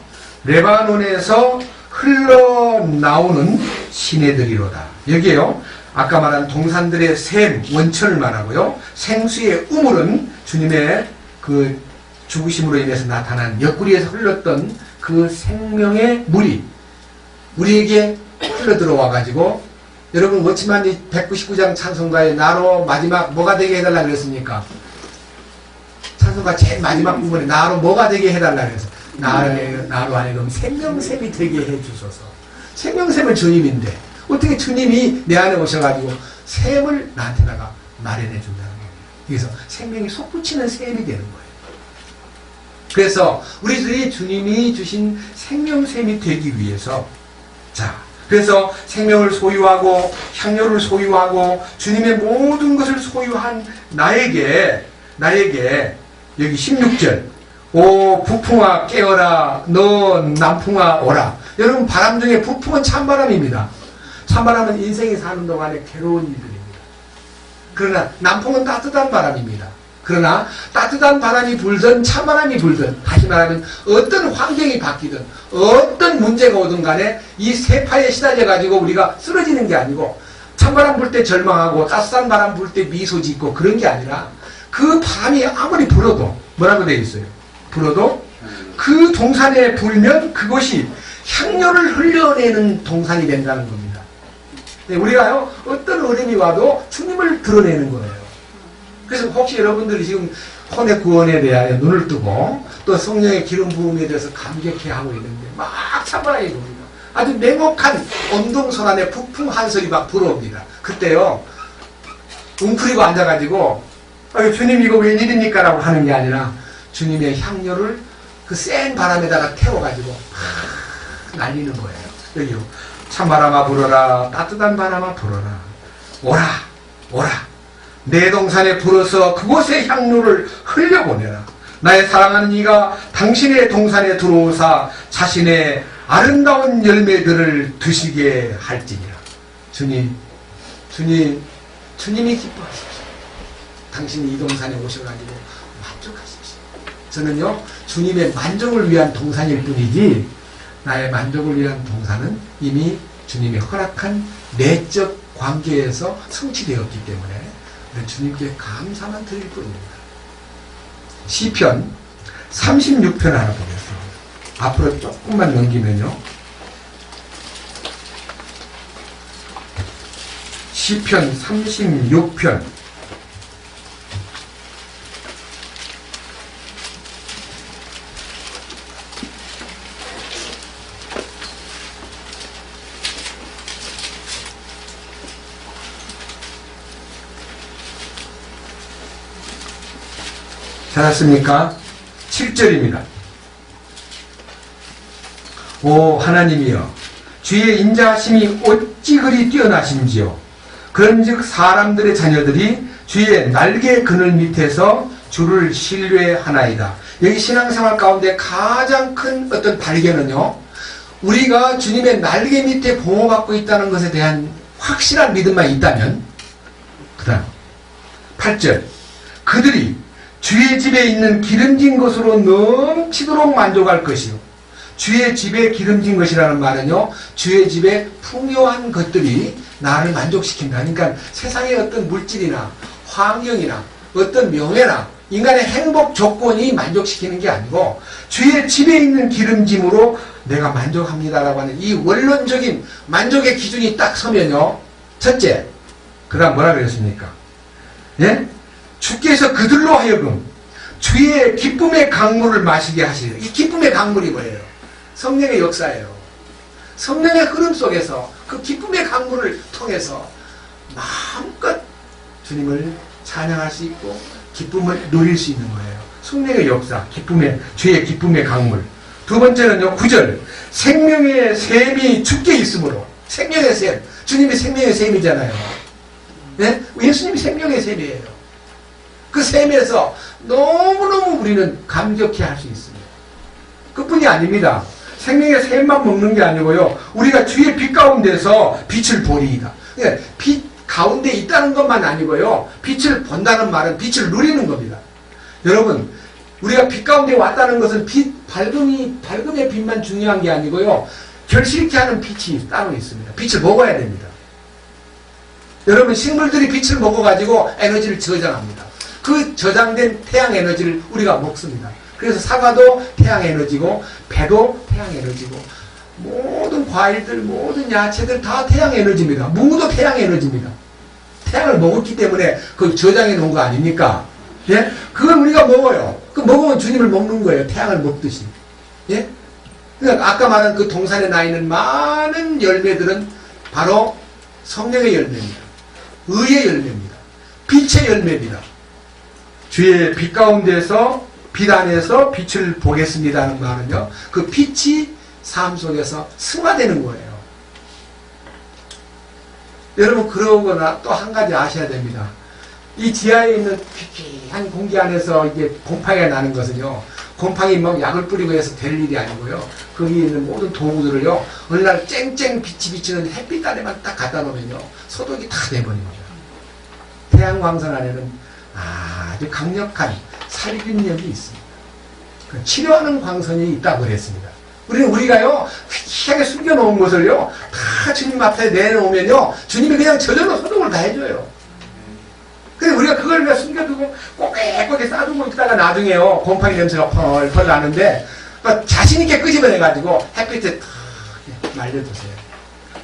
레바논에서 흘러나오는 시내들이로다. 여기에요, 아까 말한 동산들의 샘, 원천을 말하고요, 생수의 우물은 주님의 그 죽으심으로 인해서 나타난 옆구리에서 흘렀던 그 생명의 물이 우리에게 흘러 들어와 가지고, 여러분 그렇지만 이 199장 찬송가에 나로 마지막 뭐가 되게 해달라 그랬습니까? 찬송가 제일 마지막 부분에 나로 뭐가 되게 해달라 그래서 나로 하여금 생명샘이 되게 해주소서. 생명샘은 주님인데 어떻게 주님이 내 안에 오셔가지고 샘을 나한테다가 마련해 준다는 거예요. 그래서 생명이 솟구치는 샘이 되는 거예요. 그래서 우리들이 주님이 주신 생명샘이 되기 위해서, 자, 그래서 생명을 소유하고 향료를 소유하고 주님의 모든 것을 소유한 나에게 여기 16절, 오 북풍아 깨어라, 너 남풍아 오라. 여러분, 바람 중에 북풍은 찬바람입니다. 찬바람은 인생이 사는 동안에 괴로운 일들입니다. 그러나 남풍은 따뜻한 바람입니다. 그러나 따뜻한 바람이 불든 찬바람이 불든, 다시 말하면 어떤 환경이 바뀌든 어떤 문제가 오든 간에 이 세파에 시달려 가지고 우리가 쓰러지는 게 아니고, 찬바람 불 때 절망하고 따뜻한 바람 불 때 미소 짓고 그런 게 아니라, 그 바람이 아무리 불어도 뭐라고 되어 있어요? 불어도 그 동산에 불면 그것이 향료를 흘려내는 동산이 된다는 겁니다. 우리가요, 어떤 어려움이 와도 주님을 드러내는 거예요. 그래서 혹시 여러분들이 지금 혼의 구원에 대하여 눈을 뜨고 또 성령의 기름 부음에 대해서 감격해 하고 있는데 막 찬바람이 붑니다. 아주 냉혹한 온동선 안에 북풍 한 설이 막 불어옵니다. 그때요, 웅크리고 앉아가지고 주님 이거 웬일입니까? 라고 하는 게 아니라 주님의 향료를 그 센 바람에다가 태워가지고 날리는 거예요. 여기요, 찬바람아 불어라, 따뜻한 바람아 불어라, 오라 오라, 내 동산에 불어서 그곳의 향료를 흘려보내라. 나의 사랑하는 이가 당신의 동산에 들어오사 자신의 아름다운 열매들을 드시게 할지니라. 주님이 기뻐하십시오. 당신이 이 동산에 오셔가지고 만족하십시오. 저는요, 주님의 만족을 위한 동산일 뿐이지 나의 만족을 위한 동산은 이미 주님이 허락한 내적 관계에서 성취되었기 때문에 주님께 감사만 드릴 뿐입니다. 시편 36편 하나 보겠습니다. 앞으로 조금만 넘기면요. 시편 36편 찾았습니까? 7절입니다. 오 하나님이여 주의 인자하심이 어찌 그리 뛰어나신지요. 그런즉 사람들의 자녀들이 주의 날개 그늘 밑에서 주를 신뢰하나이다. 여기 신앙생활 가운데 가장 큰 어떤 발견은요, 우리가 주님의 날개 밑에 보호받고 있다는 것에 대한 확실한 믿음만 있다면, 그 다음 8절 그들이 주의 집에 있는 기름진 것으로 넘치도록 만족할 것이요. 주의 집에 기름진 것이라는 말은요, 주의 집에 풍요한 것들이 나를 만족시킨다. 그러니까 세상의 어떤 물질이나 환경이나 어떤 명예나 인간의 행복 조건이 만족시키는 게 아니고 주의 집에 있는 기름짐으로 내가 만족합니다라고 하는 이 원론적인 만족의 기준이 딱 서면요, 첫째, 그 다음 뭐라 그랬습니까? 예? 주께서 그들로 하여금 주의 기쁨의 강물을 마시게 하시려. 이 기쁨의 강물이 뭐예요? 성령의 역사예요. 성령의 흐름 속에서 그 기쁨의 강물을 통해서 마음껏 주님을 찬양할 수 있고 기쁨을 누릴 수 있는 거예요. 성령의 역사, 주의 기쁨의 강물. 두 번째는요, 9절 생명의 샘이 주께 있으므로. 생명의 샘, 주님이 생명의 샘이잖아요. 네? 예수님이 생명의 샘이에요. 그 샘에서 너무너무 우리는 감격해 할 수 있습니다. 그뿐이 아닙니다. 생명의 샘만 먹는 게 아니고요, 우리가 주의 빛 가운데서 빛을 보리이다. 그러니까 빛 가운데 있다는 것만 아니고요, 빛을 본다는 말은 빛을 누리는 겁니다. 여러분, 우리가 빛 가운데 왔다는 것은 밝음의 빛만 중요한 게 아니고요, 결실케 하는 빛이 따로 있습니다. 빛을 먹어야 됩니다. 여러분, 식물들이 빛을 먹어가지고 에너지를 저장합니다. 그 저장된 태양 에너지를 우리가 먹습니다. 그래서 사과도 태양 에너지고 배도 태양 에너지고 모든 과일들, 모든 야채들 다 태양 에너지입니다. 무도 태양 에너지입니다. 태양을 먹었기 때문에 그 저장해 놓은 거 아닙니까? 예? 그걸 우리가 먹어요. 그 먹으면 주님을 먹는 거예요. 태양을 먹듯이. 예? 그러니까 아까 말한 그 동산에 나 있는 많은 열매들은 바로 성령의 열매입니다. 의의 열매입니다. 빛의 열매입니다. 주의 빛 가운데서 빛 안에서 빛을 보겠습니다 하는 말은요, 그 빛이 삶 속에서 승화되는 거예요. 여러분, 그러거나 또 한 가지 아셔야 됩니다. 이 지하에 있는 퀴퀴한 공기 안에서 이게 곰팡이가 나는 것은요, 곰팡이 막 약을 뿌리고 해서 될 일이 아니고요, 거기에 있는 모든 도구들을요, 어느 날 쨍쨍 빛이 비치는 햇빛 아래만 딱 갖다 놓으면요, 소독이 다 돼버린 거예요. 태양광선 안에는 아주 강력한 살균력이 있습니다. 치료하는 광선이 있다고 그랬습니다. 우리가요, 희하게 숨겨놓은 것을요, 다 주님 앞에 내놓으면요, 주님이 그냥 저절로 소독을 다 해줘요. 근데 우리가 그걸 그냥 숨겨두고 꼬깃꼬깃 싸두고 있다가 나중에요, 곰팡이 냄새가 펄펄 나는데, 자신있게 끄집어내가지고 햇빛에 탁 말려두세요.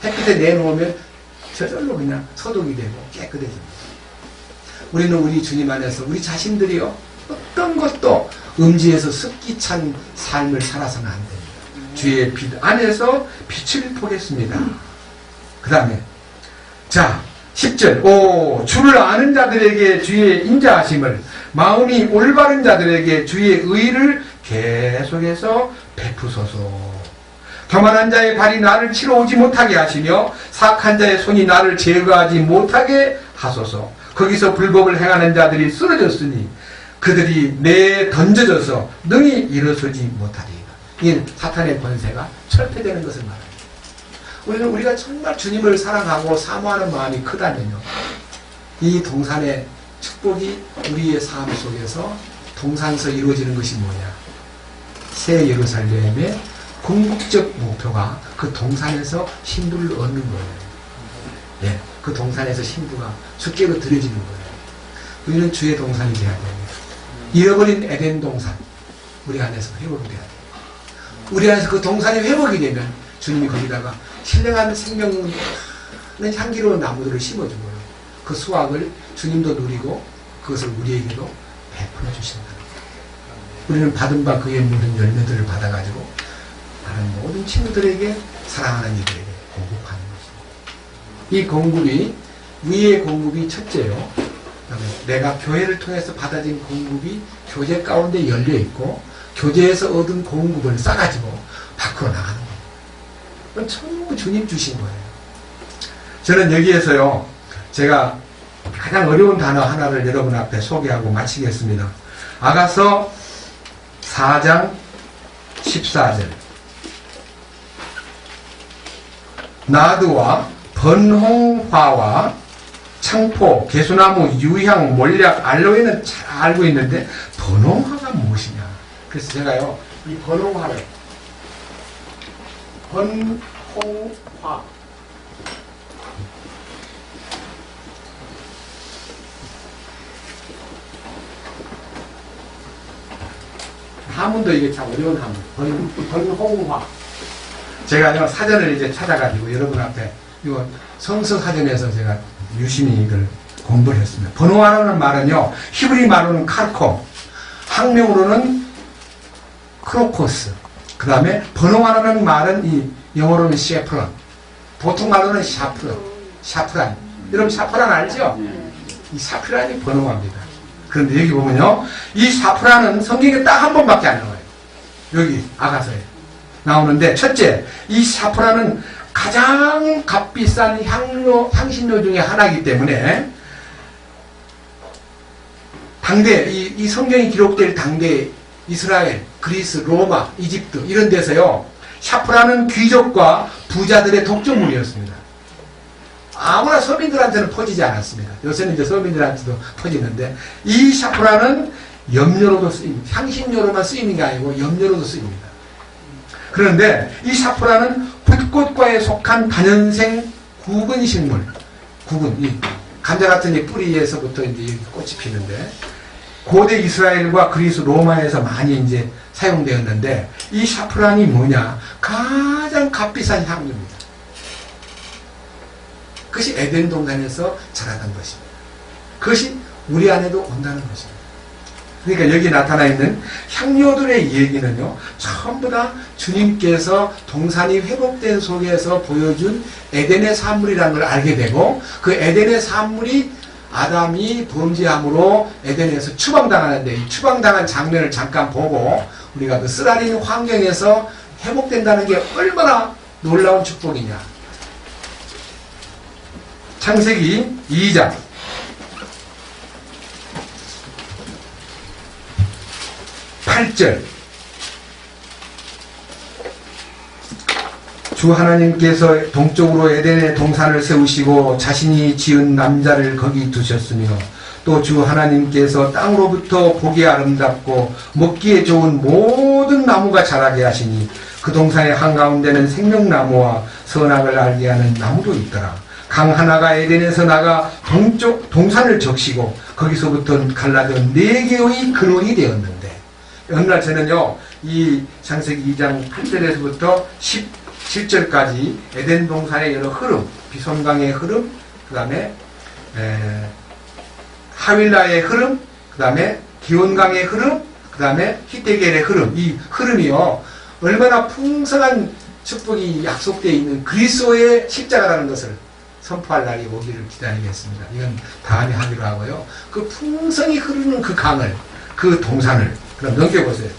햇빛에 내놓으면 저절로 그냥 소독이 되고 깨끗해집니다. 우리는 우리 주님 안에서 우리 자신들이요, 어떤 것도 음지에서 습기 찬 삶을 살아서는 안 됩니다. 주의 빛 안에서 빛을 보겠습니다. 그 다음에 자 10절 오 주를 아는 자들에게 주의 인자하심을, 마음이 올바른 자들에게 주의 의를 계속해서 베푸소서. 교만한 자의 발이 나를 치러 오지 못하게 하시며 사악한 자의 손이 나를 제거하지 못하게 하소서. 거기서 불법을 행하는 자들이 쓰러졌으니 그들이 내에 던져져서 능히 일어서지 못하리이다. 이 사탄의 권세가 철폐되는 것을 말합니다. 우리가 정말 주님을 사랑하고 사모하는 마음이 크다면요, 이 동산의 축복이 우리의 삶 속에서 동산서 이루어지는 것이 뭐냐, 새 예루살렘의 궁극적 목표가 그 동산에서 신부를 얻는 거예요. 예. 그 동산에서 신부가 주께로 드려지는 거예요. 우리는 주의 동산이 되어야 됩니다. 잃어버린 에덴 동산, 우리 안에서 회복이 돼야 돼요. 우리 안에서 그 동산이 회복이 되면 주님이 거기다가 신령한 생명 있는 향기로운 나무들을 심어주고요. 그 수확을 주님도 누리고 그것을 우리에게도 베풀어 주신다는 거예요. 우리는 받은 바 그의 모든 열매들을 받아가지고 다른 모든 친구들에게 사랑하는 이들에게 공급하는 것입니다. 이 공급이 위의 공급이 첫째요. 그다음에 내가 교회를 통해서 받아진 공급이 교제 가운데 열려 있고 교제에서 얻은 공급을 싸가지고 밖으로 나가는 거예요. 그건 전부 주님 주신 거예요. 저는 여기에서요, 제가 가장 어려운 단어 하나를 여러분 앞에 소개하고 마치겠습니다. 아가서 4장 14절. 나드와 번홍화와 창포, 개수나무, 유향, 몰약, 알로에는 잘 알고 있는데 번홍화가 무엇이냐. 그래서 제가요, 이 번홍화를 번홍화 한문도 이게 참 어려운 한문. 번홍화. 제가 사전을 이제 찾아가지고 여러분 앞에 이거 성서 사전에서 제가 유심히 이걸 공부를 했습니다. 번호하라는 말은요, 히브리 말로는 카르코, 학명으로는 크로코스, 그 다음에 번호하라는 말은 이 영어로는 셰프런, 보통 말로는 샤프란. 여러분 샤프란 알죠? 이 샤프란이 번호합니다. 그런데 여기 보면요, 이 샤프란은 성경에 딱 한 번밖에 안 나와요. 여기 아가서에 나오는데, 첫째, 이 샤프란은 가장 값비싼 향신료 중에 하나이기 때문에 당대 이 성경이 기록될 당대 이스라엘, 그리스, 로마, 이집트 이런 데서요, 샤프란은 귀족과 부자들의 독점물이었습니다. 아무나 서민들한테는 퍼지지 않았습니다. 요새는 이제 서민들한테도 퍼지는데, 이 샤프란은 염료로도 쓰입니다. 향신료로만 쓰이는 게 아니고 염료로도 쓰입니다. 그런데 이 샤프란은 붓꽃과에 속한 다년생 구근 식물, 이 감자 같은 이 뿌리에서부터 이제 꽃이 피는데, 고대 이스라엘과 그리스 로마에서 많이 이제 사용되었는데, 이 샤프란이 뭐냐? 가장 값비싼 향료입니다. 그것이 에덴 동산에서 자라던 것입니다. 그것이 우리 안에도 온다는 것입니다. 그러니까 여기 나타나 있는 향료들의 얘기는요, 전부 다 주님께서 동산이 회복된 속에서 보여준 에덴의 산물이라는 걸 알게 되고, 그 에덴의 산물이 아담이 범죄함으로 에덴에서 추방당하는데, 이 추방당한 장면을 잠깐 보고 우리가 그 쓰라린 환경에서 회복된다는 게 얼마나 놀라운 축복이냐. 창세기 2장 8절. 주 하나님께서 동쪽으로 에덴의 동산을 세우시고 자신이 지은 남자를 거기 두셨으며, 또 주 하나님께서 땅으로부터 보기 아름답고 먹기에 좋은 모든 나무가 자라게 하시니 그 동산의 한가운데는 생명나무와 선악을 알게 하는 나무도 있더라. 강 하나가 에덴에서 나가 동산을 적시고 거기서부터 갈라져 4개의 근원이 되었는데, 어느 날 저는요, 이 창세기 2장 8절에서부터 17절까지 에덴 동산의 여러 흐름, 비손강의 흐름, 그 다음에 하윌라의 흐름, 그 다음에 기온강의 흐름, 그 다음에 히데겔의 흐름, 이 흐름이요, 얼마나 풍성한 축복이 약속되어 있는 그리스도의 십자가라는 것을 선포할 날이 오기를 기다리겠습니다. 이건 다음에 하기로 하고요. 그 풍성히 흐르는 그 강을, 그 동산을 그럼 넘겨보세요.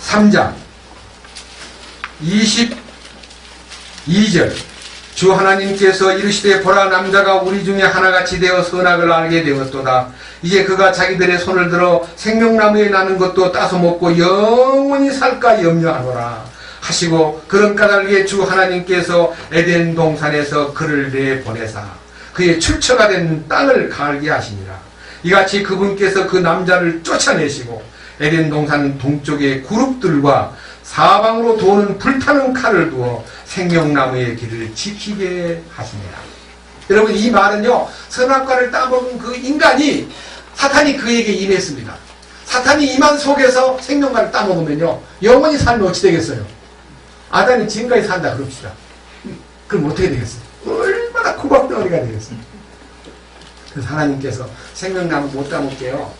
3장 22절. 주 하나님께서 이르시되 보라, 남자가 우리 중에 하나같이 되어 선악을 알게 되었도다. 이제 그가 자기들의 손을 들어 생명나무에 나는 것도 따서 먹고 영원히 살까 염려하노라 하시고, 그런 까닭에 주 하나님께서 에덴 동산에서 그를 내보내사 그의 출처가 된 땅을 갈게 하시니라. 이같이 그분께서 그 남자를 쫓아내시고 에덴 동산 동쪽의 그룹들과 사방으로 도는 불타는 칼을 두어 생명나무의 길을 지키게 하시니라. 여러분, 이 말은요, 선악과를 따먹은 그 인간이, 사탄이 그에게 임했습니다. 사탄이 임한 속에서 생명과를 따먹으면요, 영원히 살면 어찌 되겠어요? 아담이 지금까지 산다 그럽시다. 그럼 어떻게 되겠어요? 얼마나 고박덩어리가 되겠어요? 그래서 하나님께서 생명나무 못 따먹게요,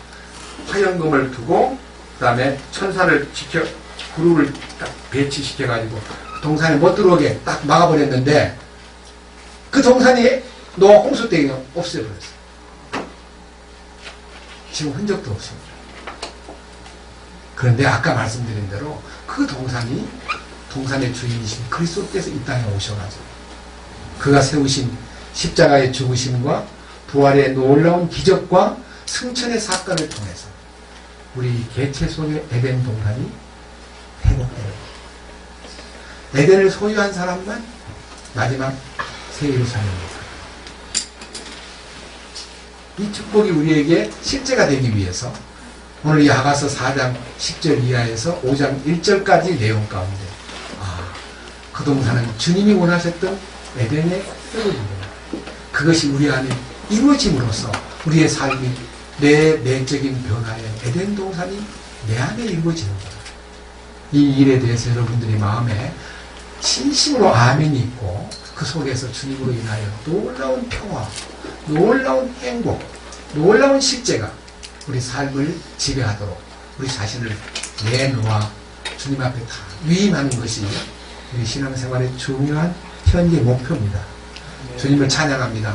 화염금을 두고 그 다음에 천사를 지켜 그룹을 딱 배치시켜가지고 동산에 못 들어오게 딱 막아버렸는데, 그 동산이 노아 홍수 때 없애버렸어요. 지금 흔적도 없습니다. 그런데 아까 말씀드린 대로 그 동산의 주인이신 그리스도께서 이 땅에 오셔가지고 그가 세우신 십자가의 죽으심과 부활의 놀라운 기적과 승천의 사건을 통해서 우리 개체 속의 에덴 동산이 회복되는, 에덴을 소유한 사람만 마지막 새 예루살렘입니다. 이 축복이 우리에게 실제가 되기 위해서 오늘 이 아가서 4장 10절 이하에서 5장 1절까지 내용 가운데, 그 동산은 주님이 원하셨던 에덴의 회복입니다. 그것이 우리 안에 이루어짐으로써 우리의 삶이, 내 내적인 변화의 에덴 동산이 내 안에 이루어지는 거예요. 이 일에 대해서 여러분들이 마음에 진심으로 아멘이 있고 그 속에서 주님으로 인하여 놀라운 평화, 놀라운 행복, 놀라운 실제가 우리 삶을 지배하도록 우리 자신을 내놓아 주님 앞에 다 위임하는 것이 우리 신앙생활의 중요한 현재 목표입니다. 주님을 찬양합니다.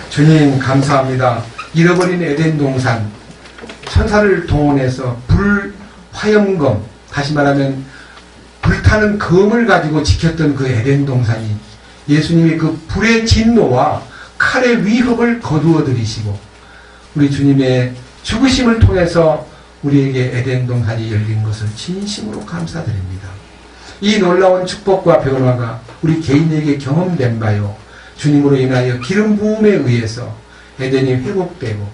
주님 감사합니다. 잃어버린 에덴 동산, 천사를 동원해서 화염검, 다시 말하면 불타는 검을 가지고 지켰던 그 에덴 동산이 예수님이 그 불의 진노와 칼의 위협을 거두어 들이시고 우리 주님의 죽으심을 통해서 우리에게 에덴 동산이 열린 것을 진심으로 감사드립니다. 이 놀라운 축복과 변화가 우리 개인에게 경험된 바요, 주님으로 인하여 기름 부음에 의해서 에덴이 회복되고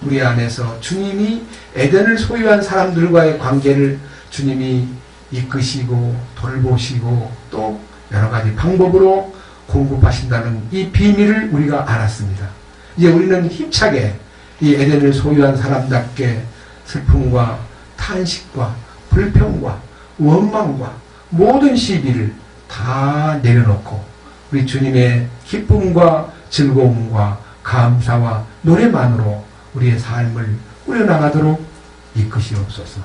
우리 안에서 주님이 에덴을 소유한 사람들과의 관계를 주님이 이끄시고 돌보시고 또 여러 가지 방법으로 공급하신다는 이 비밀을 우리가 알았습니다. 이제 우리는 힘차게 이 에덴을 소유한 사람답게 슬픔과 탄식과 불평과 원망과 모든 시비를 다 내려놓고 우리 주님의 기쁨과 즐거움과 감사와 노래만으로 우리의 삶을 꾸려나가도록 이끄시옵소서.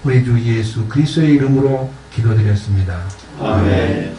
우리 주 예수 그리스도의 이름으로 기도드렸습니다. 아멘.